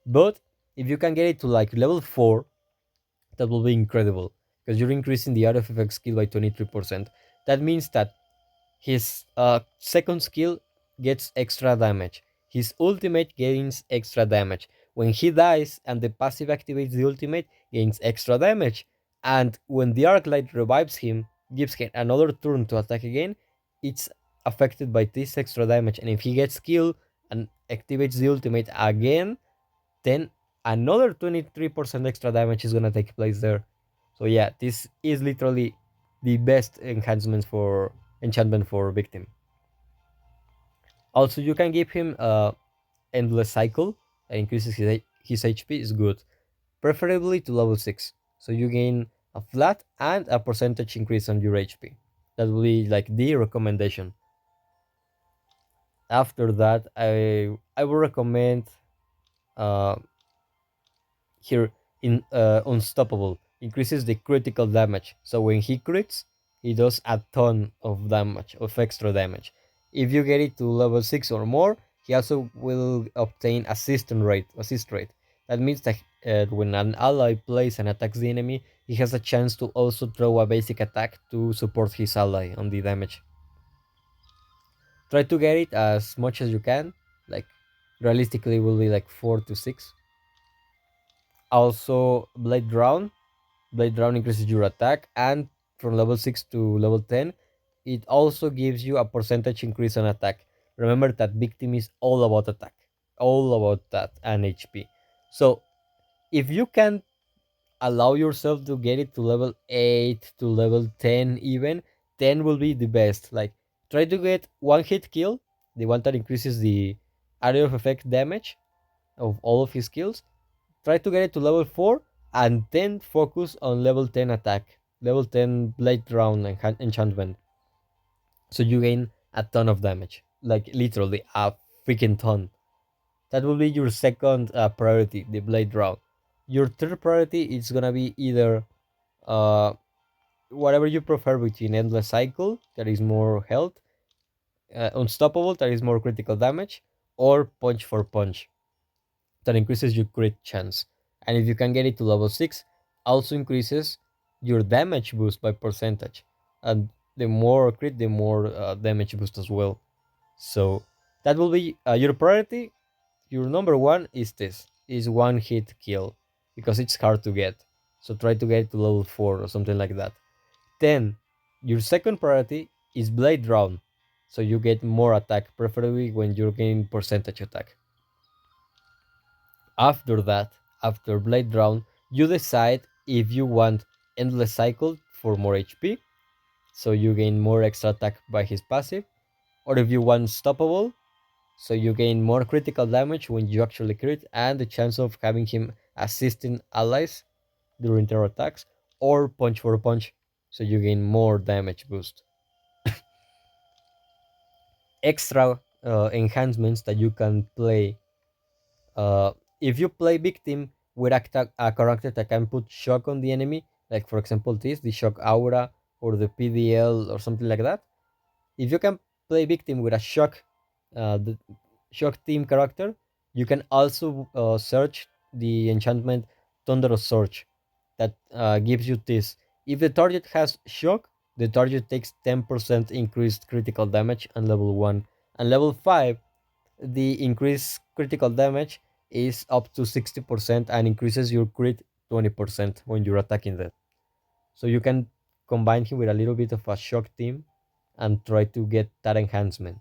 but if you can get it to like level 4, that will be incredible because you're increasing the art of effect skill by 23%. That means that his second skill gets extra damage. His ultimate gains extra damage. When he dies and the passive activates the ultimate, gains extra damage. And when the arclight revives him, gives him another turn to attack again, it's affected by this extra damage. And if he gets killed and activates the ultimate again, then another 23% extra damage is gonna take place there. So yeah, this is literally the best enchantment for victim. Also, you can give him endless cycle that increases his HP is good, preferably to level 6. So you gain a flat and a percentage increase on your HP. That will be like the recommendation. After that, I would recommend uh, here in unstoppable increases the critical damage. So when he crits, he does a ton of damage, of extra damage. If you get it to level 6 or more, he also will obtain assist rate. That means that when an ally plays and attacks the enemy, he has a chance to also throw a basic attack to support his ally on the damage. Try to get it as much as you can, like realistically will be like 4 to 6. Also, Blade Round increases your attack, and from level 6 to level 10, it also gives you a percentage increase on attack. Remember that victim is all about attack, all about that and HP. So if you can allow yourself to get it to level 8 to level 10 even, 10 will be the best. Like try to get one hit kill, the one that increases the area of effect damage of all of his skills. Try to get it to level 4 and then focus on level 10 attack, level 10 blade round enchantment. So you gain a ton of damage, like literally a freaking ton. That will be your second priority, the blade round. Your third priority is gonna be either uh, whatever you prefer between endless cycle, that is more health, unstoppable, that is more critical damage, or punch for punch, that increases your crit chance. And if you can get it to level 6, also increases your damage boost by percentage. And the more crit, the more damage boost as well. So that will be your priority. Your number one is this, is one hit kill, because it's hard to get. So try to get it to level 4 or something like that. Then your second priority is blade round. So you get more attack, preferably when you're getting percentage attack. After that, after Blade Round, you decide if you want Endless Cycle for more HP, so you gain more extra attack by his passive, or if you want Stoppable, so you gain more critical damage when you actually crit and the chance of having him assisting allies during their attacks, or Punch for Punch, so you gain more damage boost. Extra enhancements that you can play. If you play victim with a character that can put shock on the enemy, like for example the shock aura or the PDL or something like that. If you can play victim with a the shock team character, you can also search the enchantment Thunderous Surge that gives you this. If the target has shock, the target takes 10% increased critical damage on level 1. And level 5, the increased critical damage is up to 60% and increases your crit 20% when you're attacking that. So you can combine him with a little bit of a shock team and try to get that enhancement.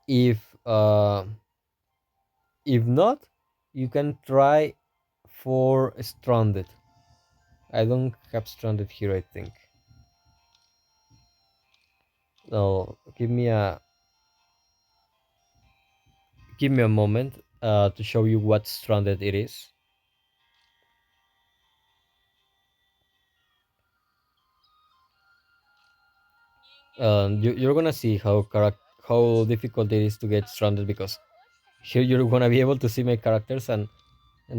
If if not, you can try for stranded. I don't have stranded here, I think. No, give me a moment to show you what stranded it is. You're gonna see how difficult it is to get stranded, because here you're gonna be able to see my characters, and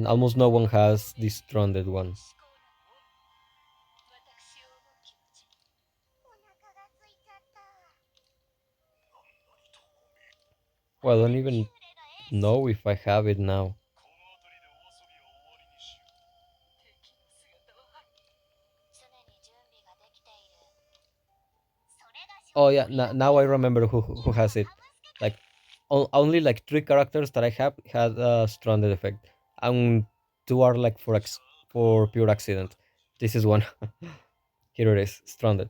almost no one has this stranded one. Well, I don't even know if I have it now. Oh yeah, now I remember who has it. Like Only like three characters that I have had a stranded effect, and two are like for pure accident. This is one. Here it is, stranded.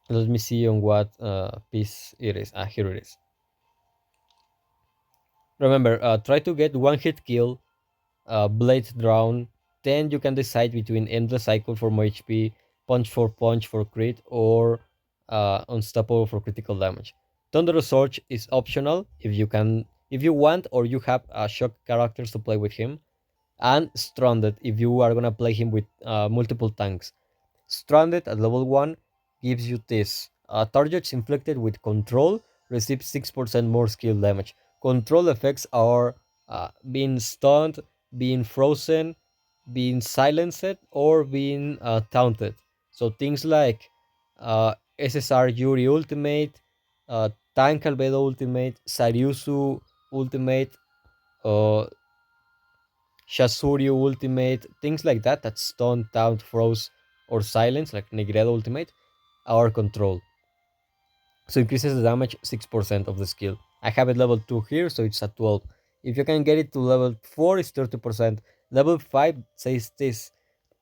Let me see on what piece it is. Ah, here it is. Remember, try to get one hit kill, blade drawn. Then you can decide between endless cycle for more HP, punch for crit, or unstoppable for critical damage. Thunderous Surge is optional if you want, or you have shock characters to play with him, and Stranded if you are gonna play him with multiple tanks. Stranded at level 1 gives you this. Targets inflicted with control receive 6% more skill damage. Control effects are being stunned, being frozen, being silenced, or being taunted. So things like SSR Yuri Ultimate, Tank Albedo Ultimate, Sariusu Ultimate, uh, Shasuryu Ultimate, things like that that stun, taunt, froze, or silence, like Negredo Ultimate, are control. So increases the damage 6% of the skill. I have it level 2 here, so it's at 12. If you can get it to level 4, it's 30%. Level 5 says this.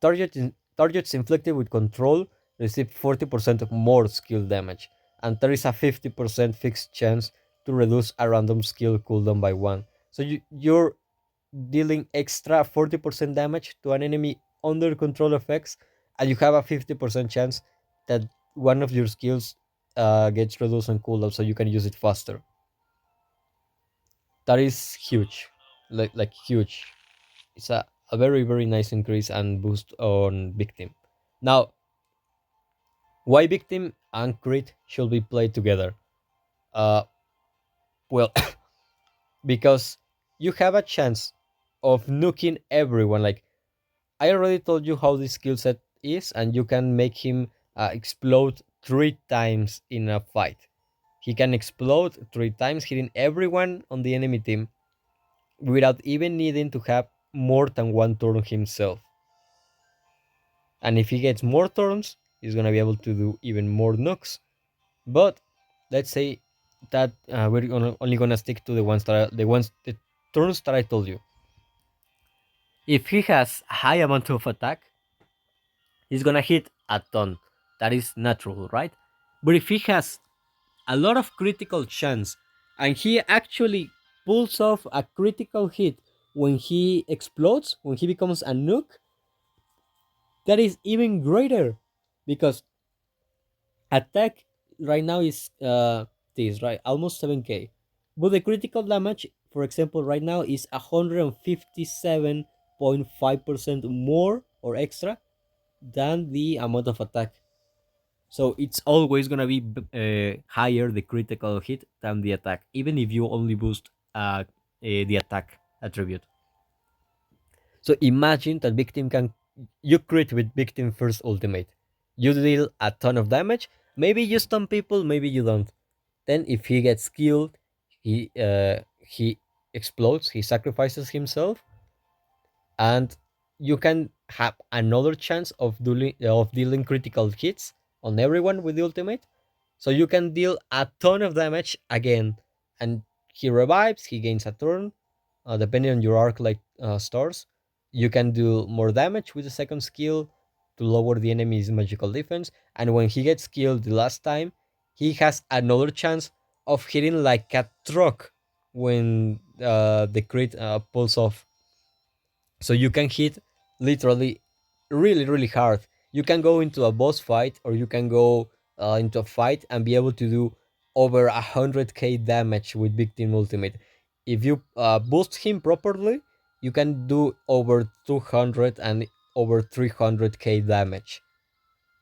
Targets inflicted with control receive 40% of more skill damage, and there is a 50% fixed chance to reduce a random skill cooldown by 1. So you're dealing extra 40% damage to an enemy under control effects, and you have a 50% chance that one of your skills gets reduced on cooldown so you can use it faster. That is huge. Like huge. It's a very, very nice increase and boost on victim. Now, why victim and crit should be played together? Uh, well, because you have a chance of nuking everyone. Like I already told you how this skill set is, and you can make him explode 3 times in a fight. He can explode 3 times, hitting everyone on the enemy team without even needing to have more than one turn himself. And if he gets more turns, he's gonna be able to do even more nukes. But let's say that only gonna stick to the turns that I told you. If he has a high amount of attack, he's gonna hit a ton. That is natural, right? But if he has a lot of critical chance and he actually pulls off a critical hit when he explodes, when he becomes a nuke, that is even greater because attack right now is this right almost 7k, but the critical damage, for example, right now is 157.5% more or extra than the amount of attack. So it's always gonna be higher the critical hit than the attack, even if you only boost the attack attribute. So imagine that victim can you crit with victim first ultimate. You deal a ton of damage. Maybe you stun people, maybe you don't. Then if he gets killed, he explodes. He sacrifices himself, and you can have another chance of dealing critical hits on everyone with the ultimate. So you can deal a ton of damage again, and he revives. He gains a turn, depending on your arclight stars. You can do more damage with the second skill to lower the enemy's magical defense. And when he gets killed the last time, he has another chance of hitting like a truck when the crit pulls off. So you can hit literally really, really hard. You can go into a boss fight, or you can go into a fight and be able to do over 100k damage with victim ultimate. If you boost him properly, you can do over 200 and over 300k damage.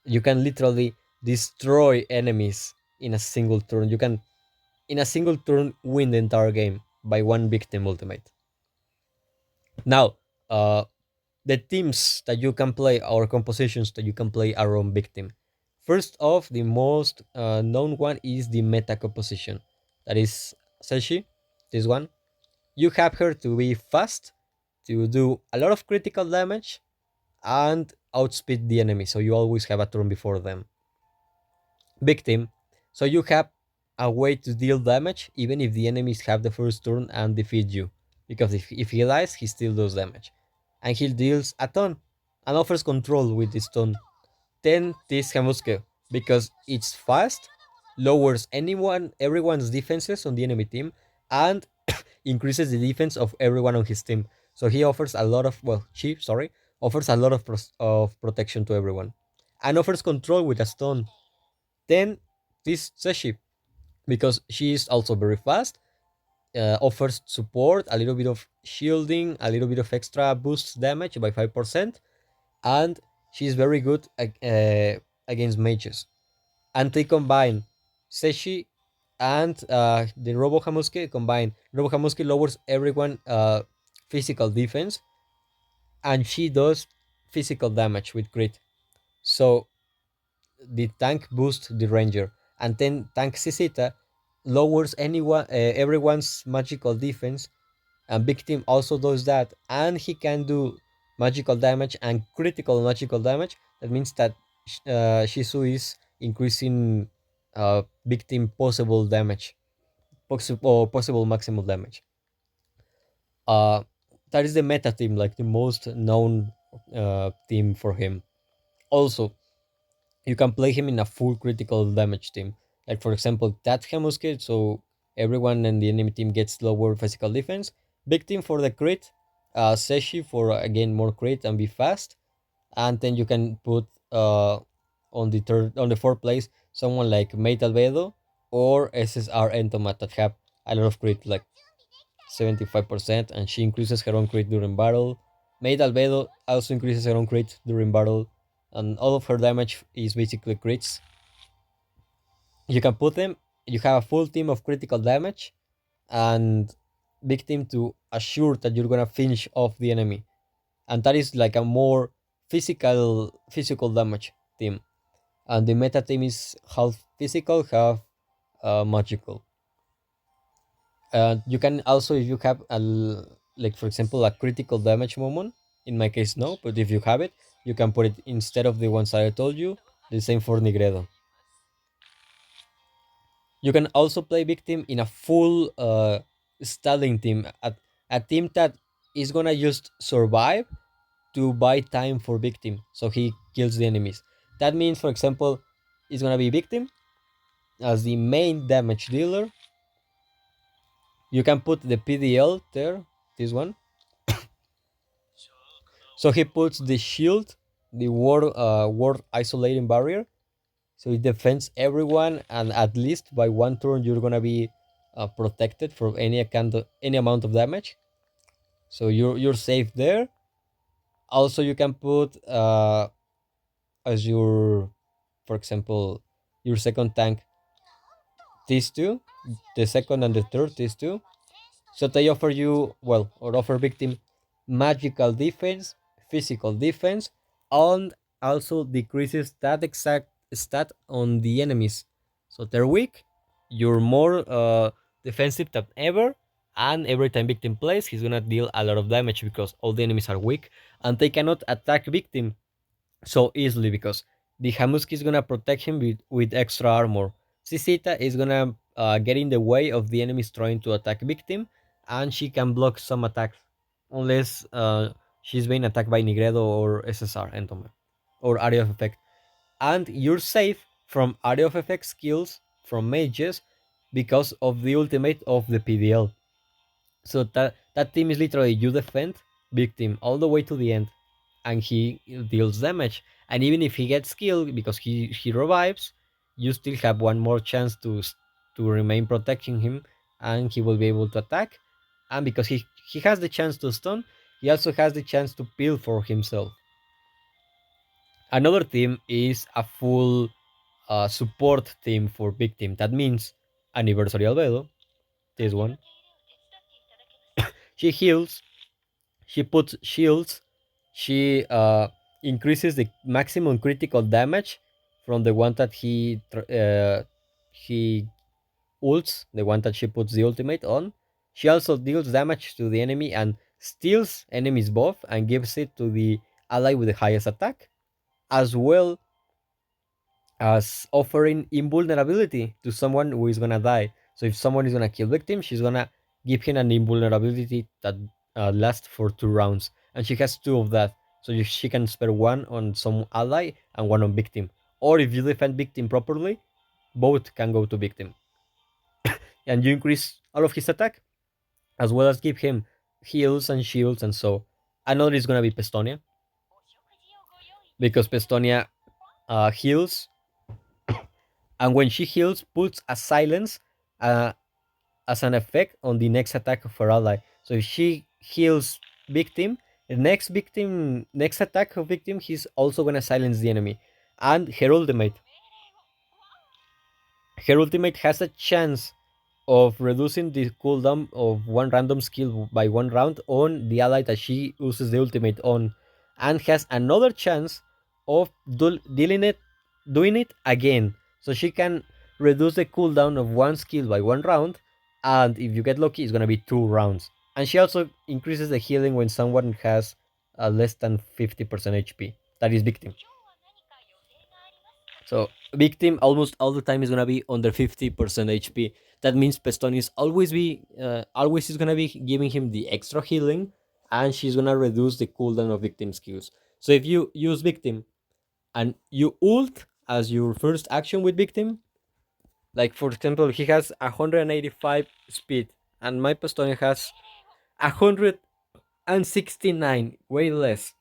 You can literally destroy enemies in a single turn. You can in a single turn win the entire game by one victim ultimate. Now, the teams that you can play or compositions that you can play are on victim. First off, the most known one is the meta composition. That is Seshi, this one. You have her to be fast, to do a lot of critical damage, and outspeed the enemy, so you always have a turn before them. Victim, so you have a way to deal damage even if the enemies have the first turn and defeat you. Because if he dies, he still does damage. And he deals a ton and offers control with this ton. Then this Hamuske, because it's fast, lowers everyone's defenses on the enemy team, and increases the defense of everyone on his team. So he offers a lot of, well, she, sorry, offers a lot of, of protection to everyone. And offers control with a stone. Then this Seshi, because she is also very fast, offers support, a little bit of shielding, a little bit of extra boost damage by 5%, and she's very good against mages. And they combine Seshi and the Robo Hamuske combine. Robo Hamuske lowers everyone physical defense, and she does physical damage with crit. So the tank boosts the ranger, and then tank Sisita lowers everyone's magical defense, and victim also does that, and he can do magical damage and critical magical damage. That means that Shizu is increasing victim possible damage, or possible maximum damage. uh that is the meta team, like the most known team for him. Also, you can play him in a full critical damage team. Like for example, that Hemuske, so everyone in the enemy team gets lower physical defense. Big team for the crit, Seshi for again more crit and be fast. And then you can put on the fourth place someone like Mate Albedo or SSR Entomat that have a lot of crit, like 75%, and she increases her own crit during battle. Maid Albedo also increases her own crit during battle, and all of her damage is basically crits. You can put them, you have a full team of critical damage, and big team to assure that you're gonna finish off the enemy. And that is like a more physical damage team. And the meta team is half physical, half magical. You can also, if you have like for example a critical damage moment. In my case, no, but if you have it, you can put it instead of the ones I told you. The same for Nigredo. You can also play victim in a full stalling team, a team that is gonna just survive to buy time for victim, so he kills the enemies. That means, for example, it's gonna be victim as the main damage dealer. You can put the PDL there, this one. So he puts the shield, the ward isolating barrier, so it defends everyone, and at least by one turn you're gonna be protected from any amount of damage. So you're safe there. Also, you can put as your, for example, your second tank these two, the second and the third these two. So they offer you, well, or offer victim magical defense, physical defense, and also decreases that exact stat on the enemies. So they're weak, you're more defensive than ever, and every time victim plays, he's gonna deal a lot of damage because all the enemies are weak and they cannot attack victim so easily because the Hamuski is gonna protect him with extra armor. Sisita is gonna get in the way of the enemies trying to attack victim, and she can block some attacks unless she's being attacked by Nigredo or SSR Entome or area of effect. And you're safe from area of effect skills from mages because of the ultimate of the PDL. So that team is literally you defend victim all the way to the end, and he deals damage. And even if he gets killed because he revives, you still have one more chance to remain protecting him, and he will be able to attack. And because he has the chance to stun, he also has the chance to peel for himself. Another team is a full support team for victim. That means Anniversary Albedo, this one. She heals, she puts shields, she increases the maximum critical damage from the one that he ults, the one that she puts the ultimate on. She also deals damage to the enemy and steals enemies buff and gives it to the ally with the highest attack. As well, as offering invulnerability to someone who is gonna die. So if someone is gonna kill victim, she's gonna give him an invulnerability that lasts for 2 rounds, and she has two of that. So she can spare one on some ally and one on victim. Or if you defend victim properly, both can go to victim, and you increase all of his attack as well as give him heals and shields and so. Another is gonna be Pestonia because Pestonia heals, and when she heals, puts a silence uh, as an effect on the next attack of her ally. So if she heals victim, the next attack of victim, he's also gonna silence the enemy. And her ultimate has a chance of reducing the cooldown of one random skill by 1 round on the ally that she uses the ultimate on, and has another chance of doing it again. So she can reduce the cooldown of one skill by 1 round, and if you get lucky, it's gonna be 2 rounds. And she also increases the healing when someone has less than 50% HP. That is victim. So victim almost all the time is gonna be under 50% HP. That means Peston is always is gonna be giving him the extra healing, and she's gonna reduce the cooldown of victim skills. So if you use victim and you ult as your first action with victim, like for example, he has 185 speed, and my Pestonia has 169, way less.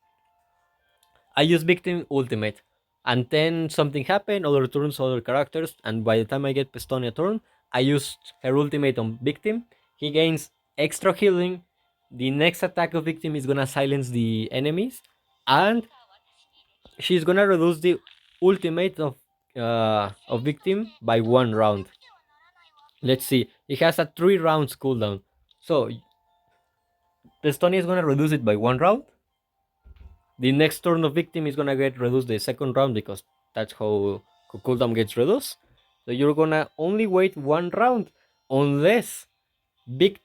I use victim ultimate, and then something happened, other turns, other characters, and by the time I get Pestonia turn, I used her ultimate on victim. He gains extra healing. The next attack of victim is gonna silence the enemies, and she's gonna reduce the ultimate of victim by 1 round. Let's see, it has a 3 rounds cooldown, so Pestonia is gonna reduce it by 1 round. The next turn of victim is gonna get reduced the second round because that's how cooldown gets reduced. So you're gonna only wait 1 round unless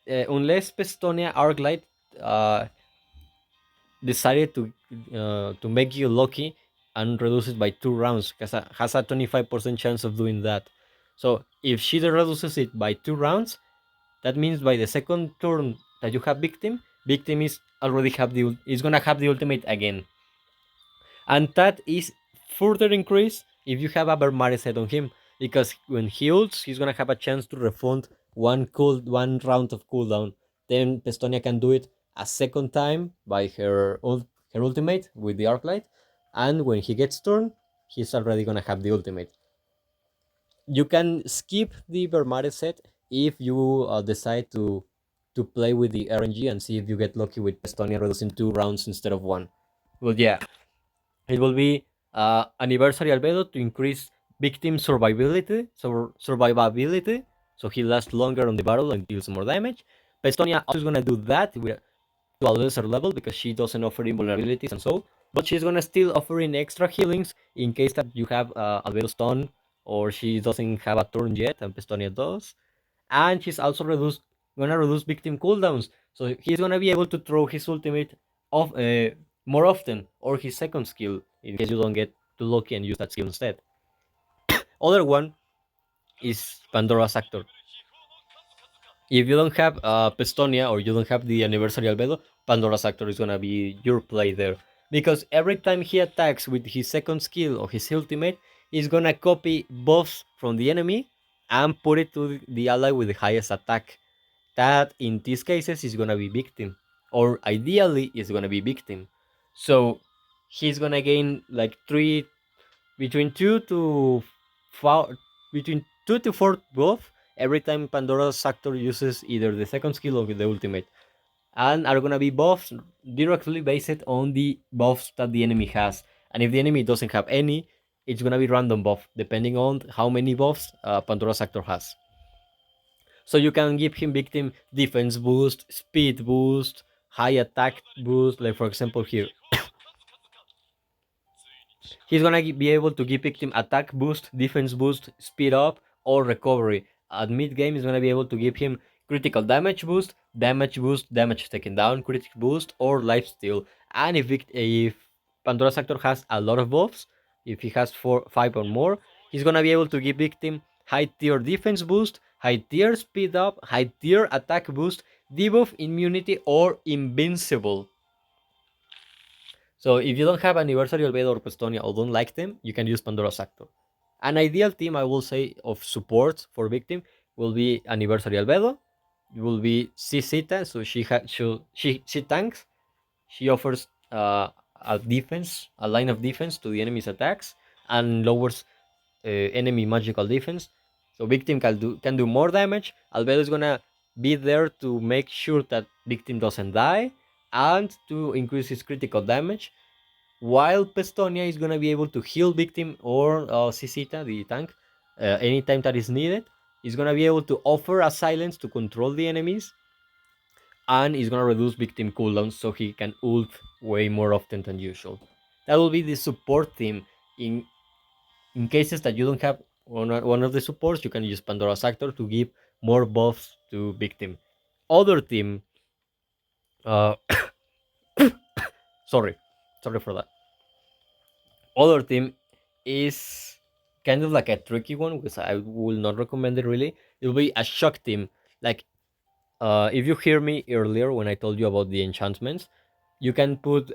unless Pestonia Arclight uh, decided to make you lucky and reduce it by 2 rounds. Because has a 25% chance of doing that. So if she reduces it by 2 rounds, that means by the second turn that you have victim is gonna have the ultimate again, and that is further increased if you have a Vermare set on him, because when he ults, he's gonna have a chance to refund 1 round of cooldown. Then Pestonia can do it a second time by her ultimate with the arclight, and when he gets turned, he's already gonna have the ultimate. You can skip the Vermare set if you decide to play with the RNG and see if you get lucky with Pestonia reducing 2 rounds instead of one. Well, yeah, it will be anniversary albedo to increase victim survivability, so he lasts longer on the battle and deals more damage. Pestonia also is gonna do that to a lesser level because she doesn't offer invulnerabilities and so, but she's gonna still offering extra healings in case that you have albedo stun or she doesn't have a turn yet and Pestonia does, and she's also gonna reduce victim cooldowns. So he's gonna be able to throw his ultimate off more often, or his second skill in case you don't get too lucky and use that skill instead. Other one is Pandora's Actor. If you don't have Pestonia or you don't have the anniversary albedo, Pandora's Actor is gonna be your play there. Because every time he attacks with his second skill or his ultimate, he's gonna copy buffs from the enemy and put it to the ally with the highest attack. That in these cases is gonna be victim, or ideally is gonna be victim. So he's gonna gain like between two to four between 2 to 4 buff every time Pandora's Actor uses either the second skill or the ultimate, and are gonna be buffs directly based on the buffs that the enemy has. And if the enemy doesn't have any, it's gonna be random buff depending on how many buffs Pandora's Actor has. So you can give him victim defense boost, speed boost, high attack boost, like for example here. He's gonna be able to give victim attack boost, defense boost, speed up, or recovery. At mid game, he's gonna be able to give him critical damage boost, damage taken down, critical boost, or life steal. And if Pandora's Actor has a lot of buffs, if he has 5 or more, He's gonna be able to give victim high tier defense boost, high tier speed up, high tier attack boost, debuff, immunity, or invincible. So if you don't have Anniversary Albedo or Pestonia or don't like them, you can use Pandora's Actor. An ideal team, I will say, of support for victim will be Anniversary Albedo. It will be Cicita, so she tanks. She offers a defense, a line of defense to the enemy's attacks, and lowers enemy magical defense. So victim can do more damage. Albedo is gonna be there to make sure that victim doesn't die and to increase his critical damage. While Pestonia is gonna be able to heal victim or Cicita, the tank, anytime that is needed. He's gonna be able to offer a silence to control the enemies, and is gonna reduce victim cooldowns so he can ult way more often than usual. That will be the support team. In cases that you don't have one of the supports, you can use Pandora's Actor to give more buffs to victim. Other team, uh, sorry, sorry for that. Other team is kind of like a tricky one because I will not recommend it really. It will be a shock team. Like, if you hear me earlier when I told you about the enchantments, you can put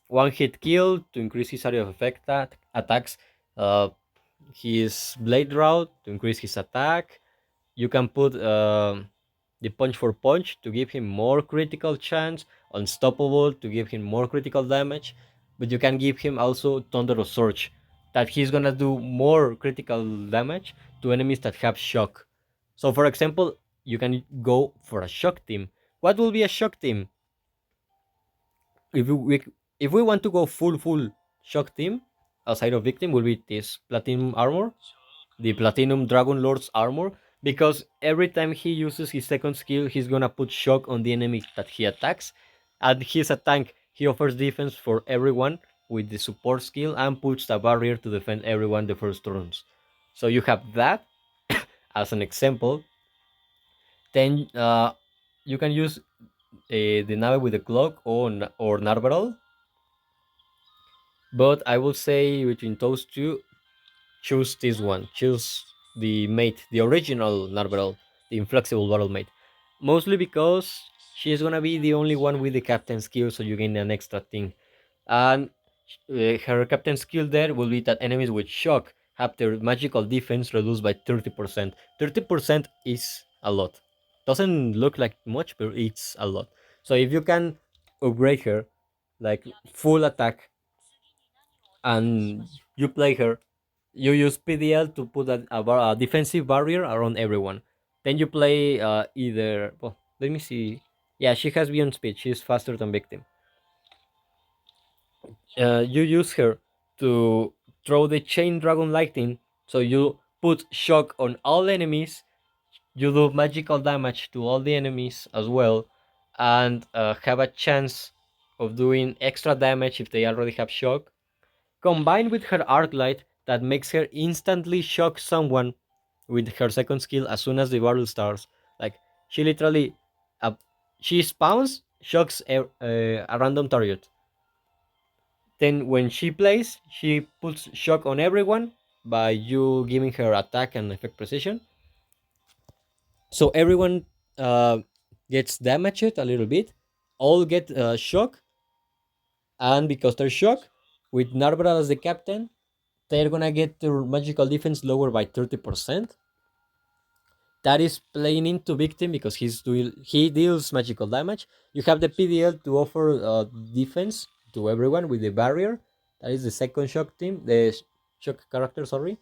one hit kill to increase his area of effect attacks. Uh, his blade route to increase his attack. You can put the punch for punch to give him more critical chance. Unstoppable to give him more critical damage. But you can give him also Thunder of Surge, that he's gonna do more critical damage to enemies that have shock. So, for example, you can go for a shock team. What will be a shock team? If we want to go full shock team, aside of victim, will be this platinum armor, the platinum dragon lord's armor, because every time he uses his second skill, he's gonna put shock on the enemy that he attacks, and he's a tank. He offers defense for everyone with the support skill and puts a barrier to defend everyone the first turns. So you have that as an example. Then you can use the Nave with the clock or Narvaral. But I will say between those two, choose this one. Choose the mate, the original Narvaral, the inflexible battle mate. Mostly because she's gonna be the only one with the captain skill, so you gain an extra thing. And her captain skill there will be that enemies with shock have their magical defense reduced by 30%. 30% is a lot. Doesn't look like much, but it's a lot. So if you can upgrade her like full attack and you play her, you use PDL to put a defensive barrier around everyone. Then you play either. Well, let me see. Yeah, she has beyond speed. She's faster than victim. You use her to throw the chain dragon lightning. So you put shock on all enemies. You do magical damage to all the enemies as well, and have a chance of doing extra damage if they already have shock, combined with her arclight that makes her instantly shock someone with her second skill as soon as the battle starts. Like, she literally, uh, she spawns, shocks a random target. Then when she plays, she puts shock on everyone by you giving her attack and effect precision. So everyone uh, gets damaged a little bit. All get shock, and because they're shock, with Narbara as the captain, they're gonna get their magical defense lower by 30%. That is playing into victim because he deals magical damage. You have the PDL to offer defense to everyone with the barrier. That is the second shock team, the shock character, sorry.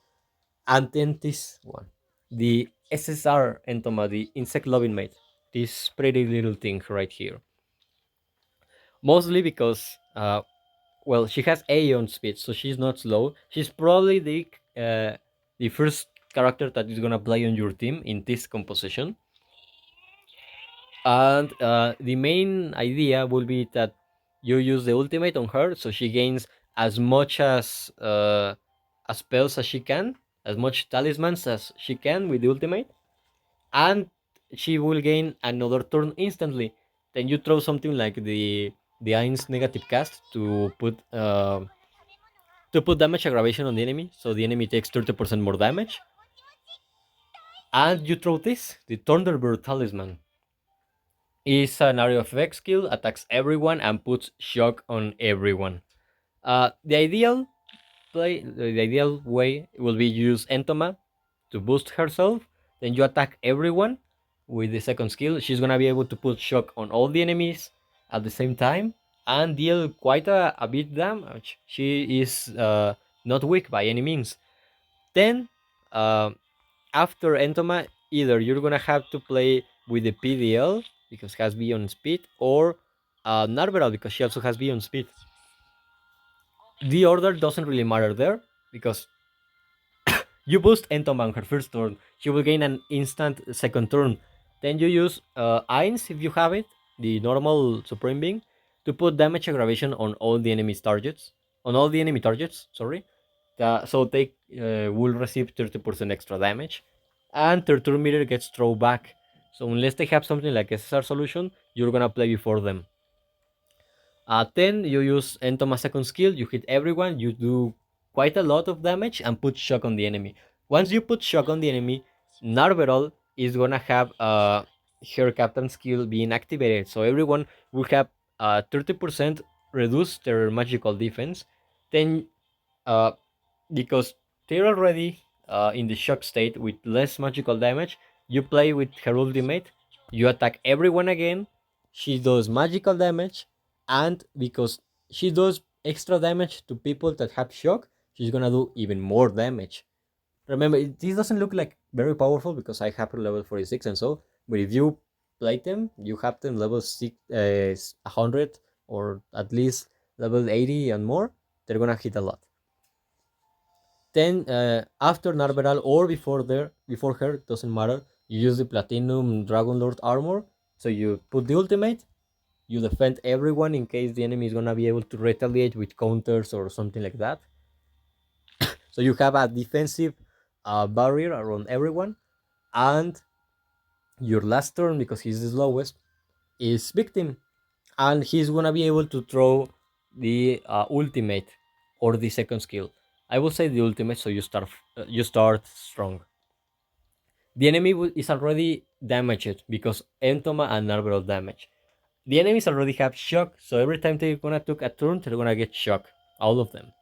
And then this one, the SSR Entoma, the insect loving mate. This pretty little thing right here. Mostly because well, she has Aeon speed, so she's not slow. She's probably the first character that is gonna play on your team in this composition. And the main idea will be that you use the ultimate on her, so she gains as much as spells as she can, as much talismans as she can with the ultimate, and she will gain another turn instantly. Then you throw something like the Ain's negative cast to put to put damage aggravation on the enemy, so the enemy takes 30% more damage. And you throw this, the Thunderbird Talisman. Is an area of effect skill, attacks everyone and puts shock on everyone. The ideal the ideal way will be use Entoma to boost herself. Then you attack everyone with the second skill. She's gonna be able to put shock on all the enemies at the same time and deal quite a bit damage. She is not weak by any means. Then uh, after Entoma, either you're gonna have to play with the PDL because it has Beyond Speed, or Narberal because she also has Beyond Speed. The order doesn't really matter there because you boost Entoma on her first turn, she will gain an instant second turn. Then you use Eins if you have it, the normal Supreme Being, to put damage aggravation on all the enemy's targets. On all the enemy targets, sorry. So they will receive 30% extra damage, and their turn meter gets thrown back. So unless they have something like SSR solution, you're gonna play before them. 10, you use Entoma second skill, you hit everyone, you do quite a lot of damage and put shock on the enemy. Once you put shock on the enemy, Narberol is gonna have her captain skill being activated. So everyone will have 30% reduce their magical defense. Then uh, because they're already in the shock state with less magical damage, you play with her ultimate, you attack everyone again, she does magical damage, and because she does extra damage to people that have shock, she's gonna do even more damage. Remember, this doesn't look like very powerful because I have her level 46 and so, but if you play them, you have them level 100 or at least level 80 and more, they're gonna hit a lot. Then after Narberal or before her, doesn't matter. You use the Platinum Dragon Lord armor. So you put the ultimate, you defend everyone in case the enemy is gonna be able to retaliate with counters or something like that. So you have a defensive barrier around everyone, and your last turn, because he's the slowest, is victim, and he's gonna be able to throw the ultimate or the second skill. I will say the ultimate, so you start strong. The enemy is already damaged because Entoma and Narberal damage. The enemies already have shock, so every time they're gonna take a turn, they're gonna get shock. All of them.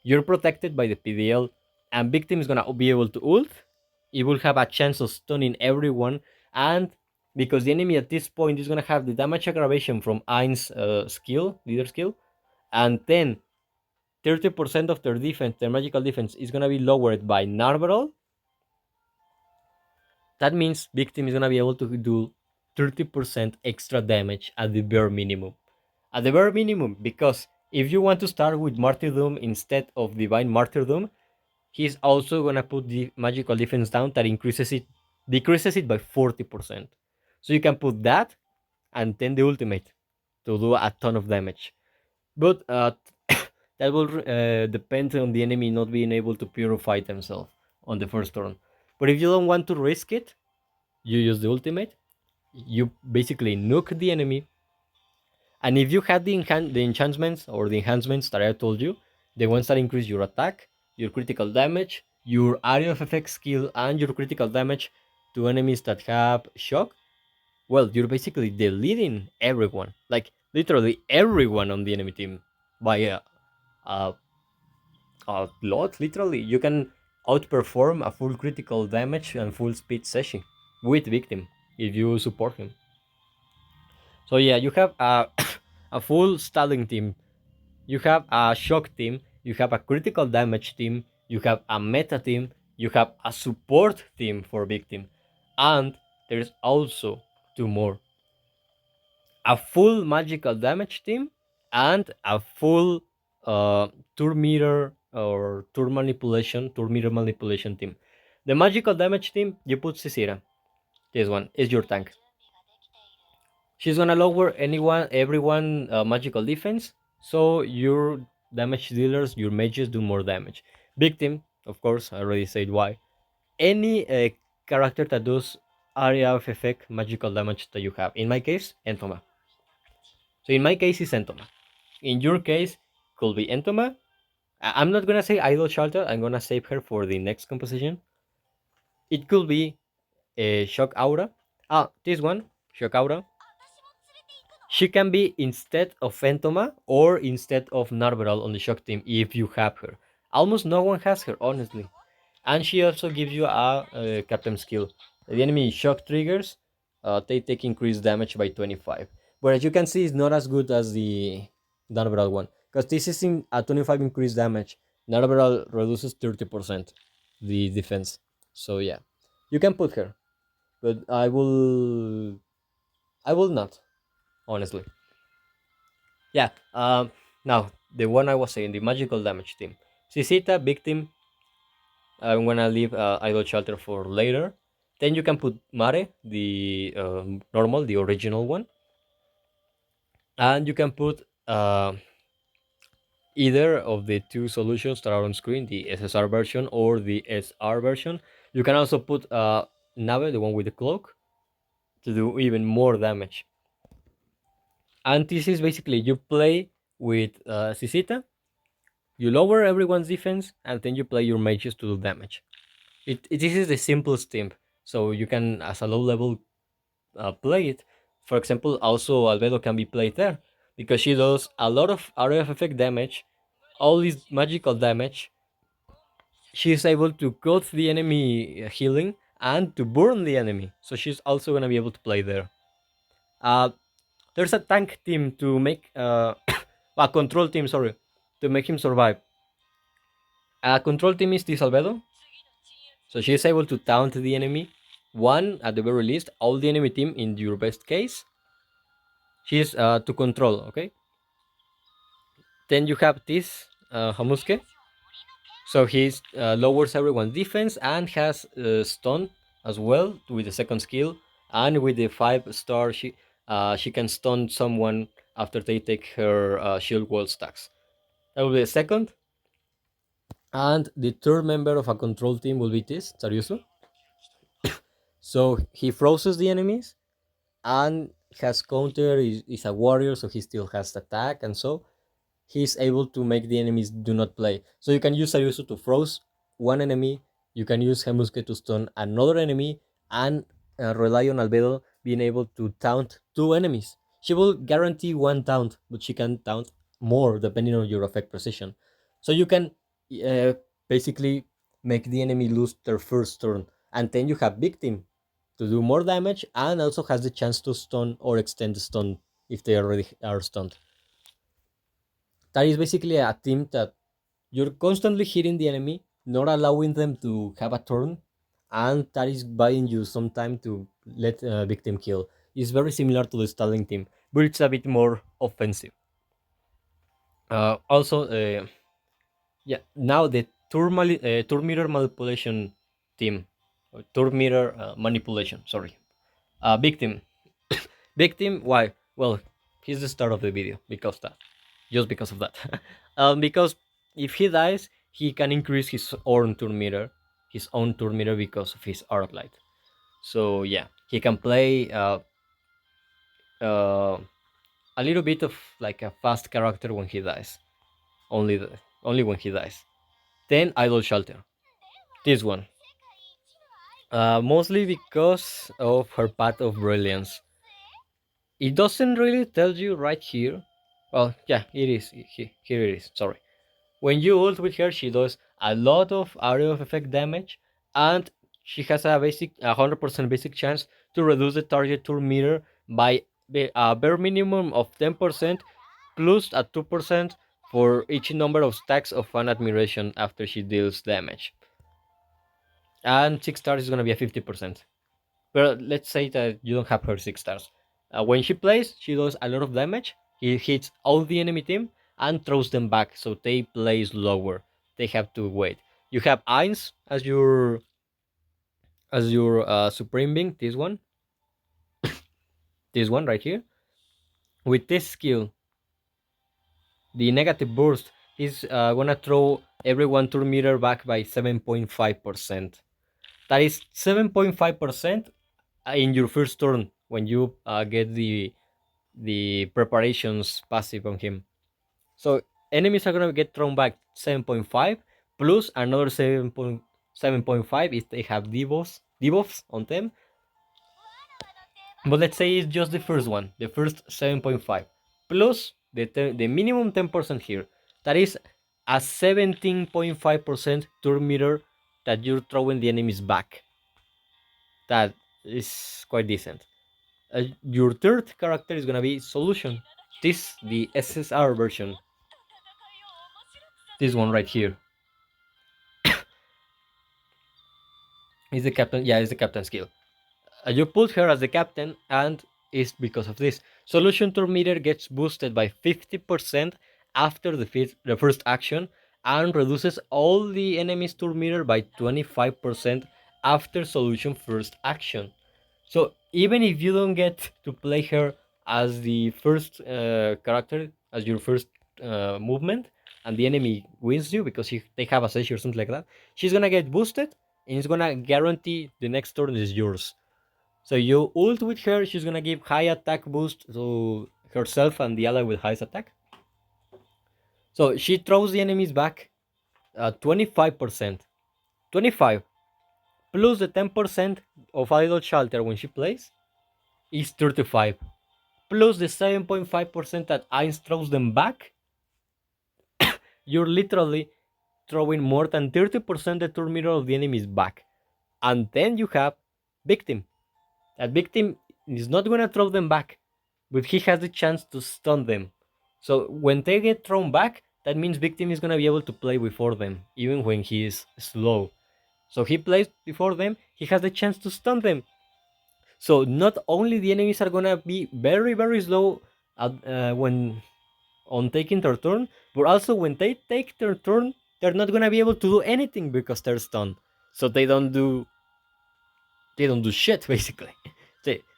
You're protected by the PDL, and victim is gonna be able to ult. It will have a chance of stunning everyone, and because the enemy at this point is gonna have the damage aggravation from Ein's skill, leader skill, and then 30% of their defense, their magical defense, is gonna be lowered by Narberal. That means victim is gonna be able to do 30% extra damage at the bare minimum. At the bare minimum, because if you want to start with Martyrdom instead of Divine Martyrdom, he's also gonna put the magical defense down that decreases it by 40%. So you can put that and then the ultimate to do a ton of damage. But that will depend on the enemy not being able to purify themselves on the first turn. But if you don't want to risk it, you use the ultimate. You basically nuke the enemy, and if you had the enchantments or the enhancements that I told you, the ones that increase your attack, your critical damage, your area of effect skill, and your critical damage to enemies that have shock, well, you're basically deleting everyone, like literally everyone on the enemy team by a, a lot. Literally, you can outperform a full critical damage and full speed session with victim if you support him. So yeah, you have a a full stalling team, you have a shock team, you have a critical damage team, you have a meta team, you have a support team for victim, and there's also two more: a full magical damage team and a full uh, turn meter or turn meter manipulation team. The magical damage team, you put Cicera. This one is your tank. She's gonna lower everyone magical defense, so your damage dealers, your mages do more damage. Victim, of course, I already said why. Any character that does area of effect magical damage that you have. In my case, Entoma. So in my case, it's Entoma. In your case, could be Entoma, I'm not gonna say idle shelter. I'm gonna save her for the next composition. It could be a shock aura. Ah, this one, shock aura. She can be instead of Phantoma or instead of Narberal on the shock team if you have her. Almost no one has her, honestly. And she also gives you a captain skill. The enemy shock triggers, they take increased damage by 25. But as you can see, it's not as good as the Narberal one. Because this is in a 25 increased damage. Narberal reduces 30% the defense. So yeah, you can put her. But I will not, honestly. Yeah. Now the one I was saying, the magical damage team. Sisita, victim. I'm gonna leave idol shelter for later. Then you can put Mare, the normal, the original one, and you can put either of the two solutions that are on screen, the SSR version or the SR version. You can also put Nave, the one with the cloak, to do even more damage. And this is basically you play with Sisita, you lower everyone's defense, and then you play your mages to do damage. This is the simplest team, so you can, as a low level, play it. For example, also Albedo can be played there because she does a lot of area of effect damage, all this magical damage. She is able to cut the enemy healing and to burn the enemy, so she's also gonna be able to play there. Uh, there's a tank team to make a control team, sorry, to make him survive. A control team is this Albedo, so she is able to taunt the enemy. One, at the very least, all the enemy team in your best case. She is to control, okay? Then you have this Hamuske. So he lowers everyone's defense and has stun as well with the second skill. And with the 5-star, she can stun someone after they take her shield wall stacks. That will be the second. And the third member of a control team will be this, Tsaryusu. So he freezes the enemies and has counter, is a warrior, so he still has attack, and so he's able to make the enemies do not play. So you can use Sayusu to froze one enemy, you can use Hemuske to stun another enemy, and rely on Albedo being able to taunt two enemies. She will guarantee one taunt, but she can taunt more depending on your effect precision. So you can uh, basically make the enemy lose their first turn, and then you have victim to do more damage and also has the chance to stun or extend the stun if they already are stunned. That is basically a team that you're constantly hitting the enemy, not allowing them to have a turn, and that is buying you some time to let a victim kill. It's very similar to the stalling team, but it's a bit more offensive. Also, yeah, now the turn meter manipulation team, turn meter manipulation. Sorry, victim. Victim. Why? Well, he's the start of the video because that, just because of that. Because if he dies, he can increase his own turn meter because of his arclight. So yeah, he can play uh, a little bit of like a fast character when he dies. Only when he dies. Then idol shelter. This one. Mostly because of her path of brilliance. It doesn't really tell you right here. Well, yeah, it is. Here it is. Sorry. When you ult with her, she does a lot of area of effect damage, and she has a 100% basic chance to reduce the target turn meter by a bare minimum of 10% plus a 2% for each number of stacks of fan admiration after she deals damage. And 6 stars is gonna be a 50%. But let's say that you don't have her 6 stars. When she plays, she does a lot of damage. He hits all the enemy team and throws them back, so they play slower. They have to wait. You have Eins as your supreme being. This one right here. With this skill, the negative burst is gonna throw everyone 2 meter back by 7.5%. That is 7.5% in your first turn when you get the preparations passive on him. So enemies are gonna get thrown back 7.5 plus another 7.5 if they have debuffs on them. But let's say it's just the first one, the first 7.5 plus the minimum 10% here. That is a 17.5% turn meter that you're throwing the enemies back. That is quite decent. Your third character is gonna be Solution. This the SSR version. This one right here is the captain. Yeah, it's the captain skill. You put her as the captain, and it's because of this. Solution turn meter gets boosted by 50% after the first action, and reduces all the enemies turn meter by 25% after Solution first action. So even if you don't get to play her as the first character, as your first movement, and the enemy wins you because they have a sage or something like that, she's gonna get boosted, and it's gonna guarantee the next turn is yours. So you ult with her, she's gonna give high attack boost to herself and the ally with highest attack. So she throws the enemies back 25%. 25 plus the 10% of idle shelter when she plays is 35. Plus the 7.5% that Ainz throws them back, you're literally throwing more than 30% the turn meter of the enemies back. And then you have Victim. That Victim is not gonna throw them back, but he has the chance to stun them. So when they get thrown back, that means Victim is gonna be able to play before them, even when he is slow. So he plays before them, he has the chance to stun them. So not only the enemies are gonna be very very slow when on taking their turn, but also when they take their turn, they're not gonna be able to do anything because they're stunned. So they don't do shit basically.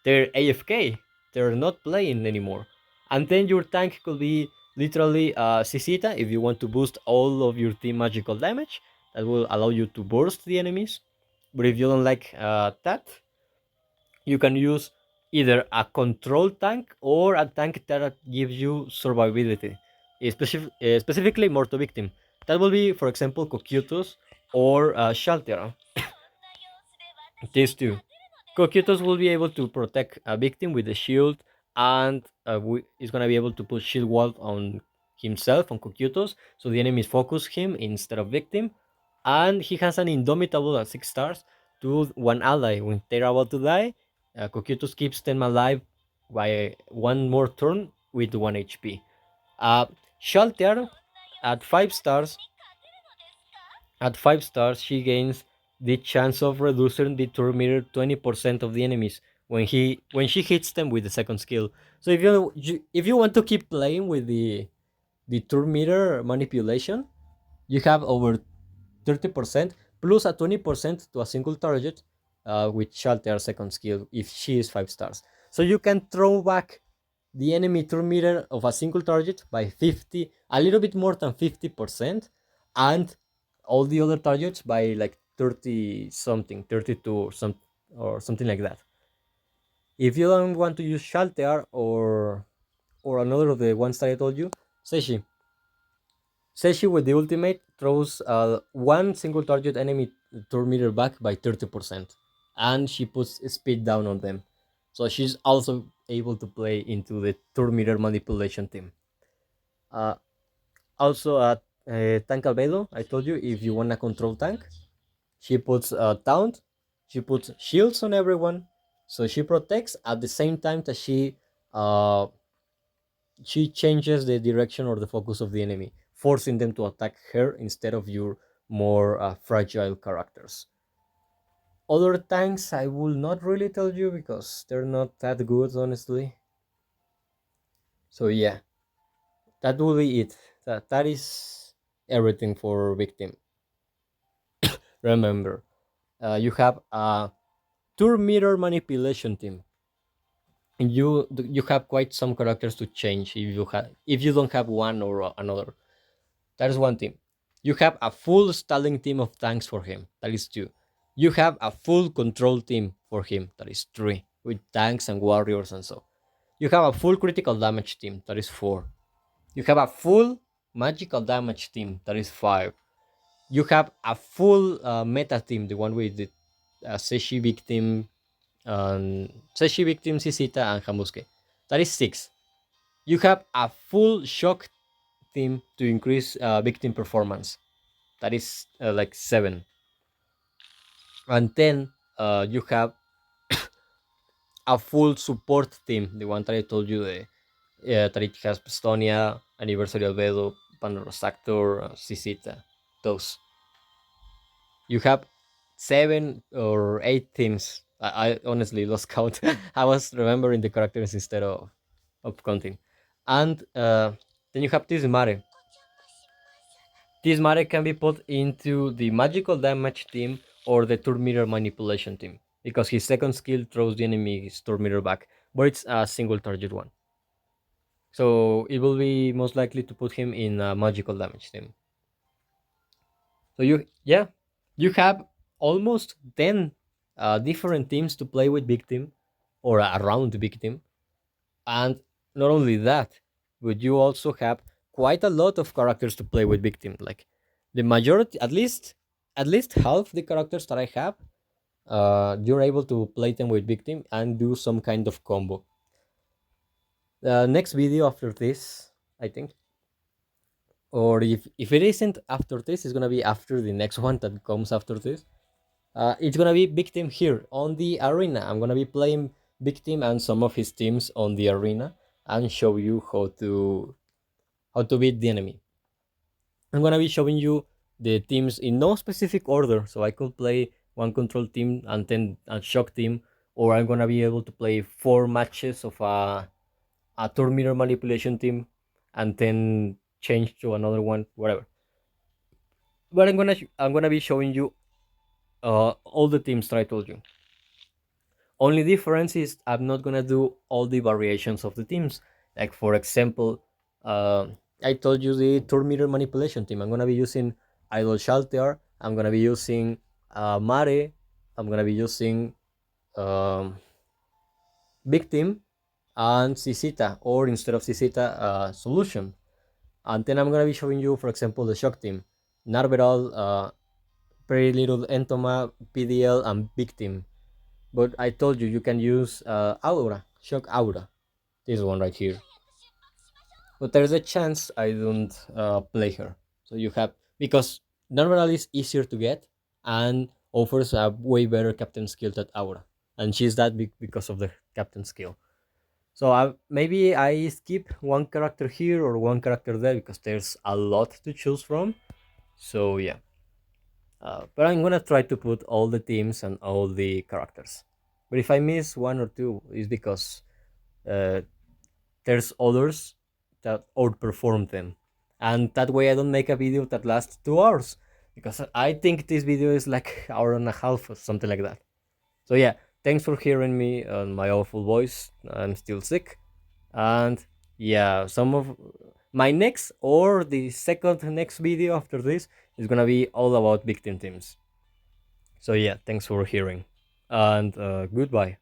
They're AFK. They're not playing anymore. And then your tank could be literally Cicita if you want to boost all of your team magical damage. That will allow you to burst the enemies. But if you don't like that, you can use either a control tank or a tank that gives you survivability, specifically Morto Victim. That will be, for example, Cocytus or Shaltera. These two. Cocytus will be able to protect a victim with the shield, and is gonna be able to put shield wall on himself, on Cocytus, so the enemies focus him instead of victim. And he has an indomitable at 6 stars to one ally. When they're about to die, Cocytus keeps them alive by one more turn with 1 HP. Uh, Shelter at 5 stars she gains the chance of reducing the turn meter 20% of the enemies when she hits them with the second skill. So if you want to keep playing with the turn meter manipulation, you have over 30% plus a 20% to a single target with Shelter second skill if she is 5 stars. So you can throw back the enemy turn meter of a single target by 50, a little bit more than 50%, and all the other targets by like 30 something, 32 or something like that. If you don't want to use Shelter or another of the ones that I told you, Seishi. Seishi with the ultimate throws one single target enemy turn meter back by 30%, and she puts speed down on them. So she's also able to play into the turn meter manipulation team. Uh, Also at Tank Albedo, I told you if you want a control tank, she puts taunt, she puts shields on everyone, so she protects at the same time that she changes the direction or the focus of the enemy, forcing them to attack her instead of your more fragile characters. Other tanks I will not really tell you because they're not that good, honestly. So yeah, that will be it. That is everything for Victim. Remember, you have a turn meter manipulation team, and you have quite some characters to change if you don't have one or another. That is one team. You have a full stalling team of tanks for him. That is two. You have a full control team for him. That is three, with tanks and warriors and so. You have a full critical damage team. That is four. You have a full magical damage team, that is 5. You have a full meta team, the one with the Seshi victim, Seshi victim, Sisita, and Hamuske. That is 6. You have a full shock team to increase victim performance. That is like 7. And then you have a full support team, the one that I told you, that it has Pistonia, Anniversary Albedo, Paneros Actor, Sisita, those. You have 7 or 8 teams. I honestly lost count. I was remembering the characters instead of counting. And then you have Tismare. Tismare can be put into the magical damage team or the turn meter manipulation team because his second skill throws the enemy's turn meter back, but it's a single target one. So it will be most likely to put him in a magical damage team. So yeah, you have almost 10 different teams to play with big team or around the big team, and not only that, but you also have quite a lot of characters to play with big team. Like the majority, at least half the characters that I have, you're able to play them with big team and do some kind of combo. The next video after this, I think, or if it isn't after this, it's gonna be after the next one that comes after this. It's gonna be big team here on the arena. I'm gonna be playing big team and some of his teams on the arena and show you how to beat the enemy. I'm gonna be showing you the teams in no specific order, so I could play one control team and then a shock team, or I'm gonna be able to play 4 matches of a turn meter manipulation team and then change to another one, whatever. But I'm gonna be showing you all the teams that I told you. Only difference is I'm not gonna do all the variations of the teams. Like for example, I told you the turn meter manipulation team. I'm gonna be using Idol Shelter. I'm gonna be using Mare. I'm gonna be using um, Big Team and Sisita, or instead of Sisita, Solution. And then I'm gonna be showing you, for example, the Shock team, Narveral, Pretty Little Entoma, PDL, and Big Team. But I told you can use Aura, Shock Aura, this one right here. But there's a chance I don't play her. So you have, because Normal is easier to get and offers a way better captain skill than Aura. And she's that big because of the captain skill. So maybe I skip one character here or one character there because there's a lot to choose from. So yeah. But I'm gonna try to put all the teams and all the characters. But if I miss one or two, it's because uh, there's others that outperform them, and that way I don't make a video that lasts 2 hours because I think this video is like hour and a half or something like that. So yeah, thanks for hearing me on my awful voice. I'm still sick, and yeah, some of my next or the second next video after this is gonna be all about victim teams. So yeah, thanks for hearing, and goodbye.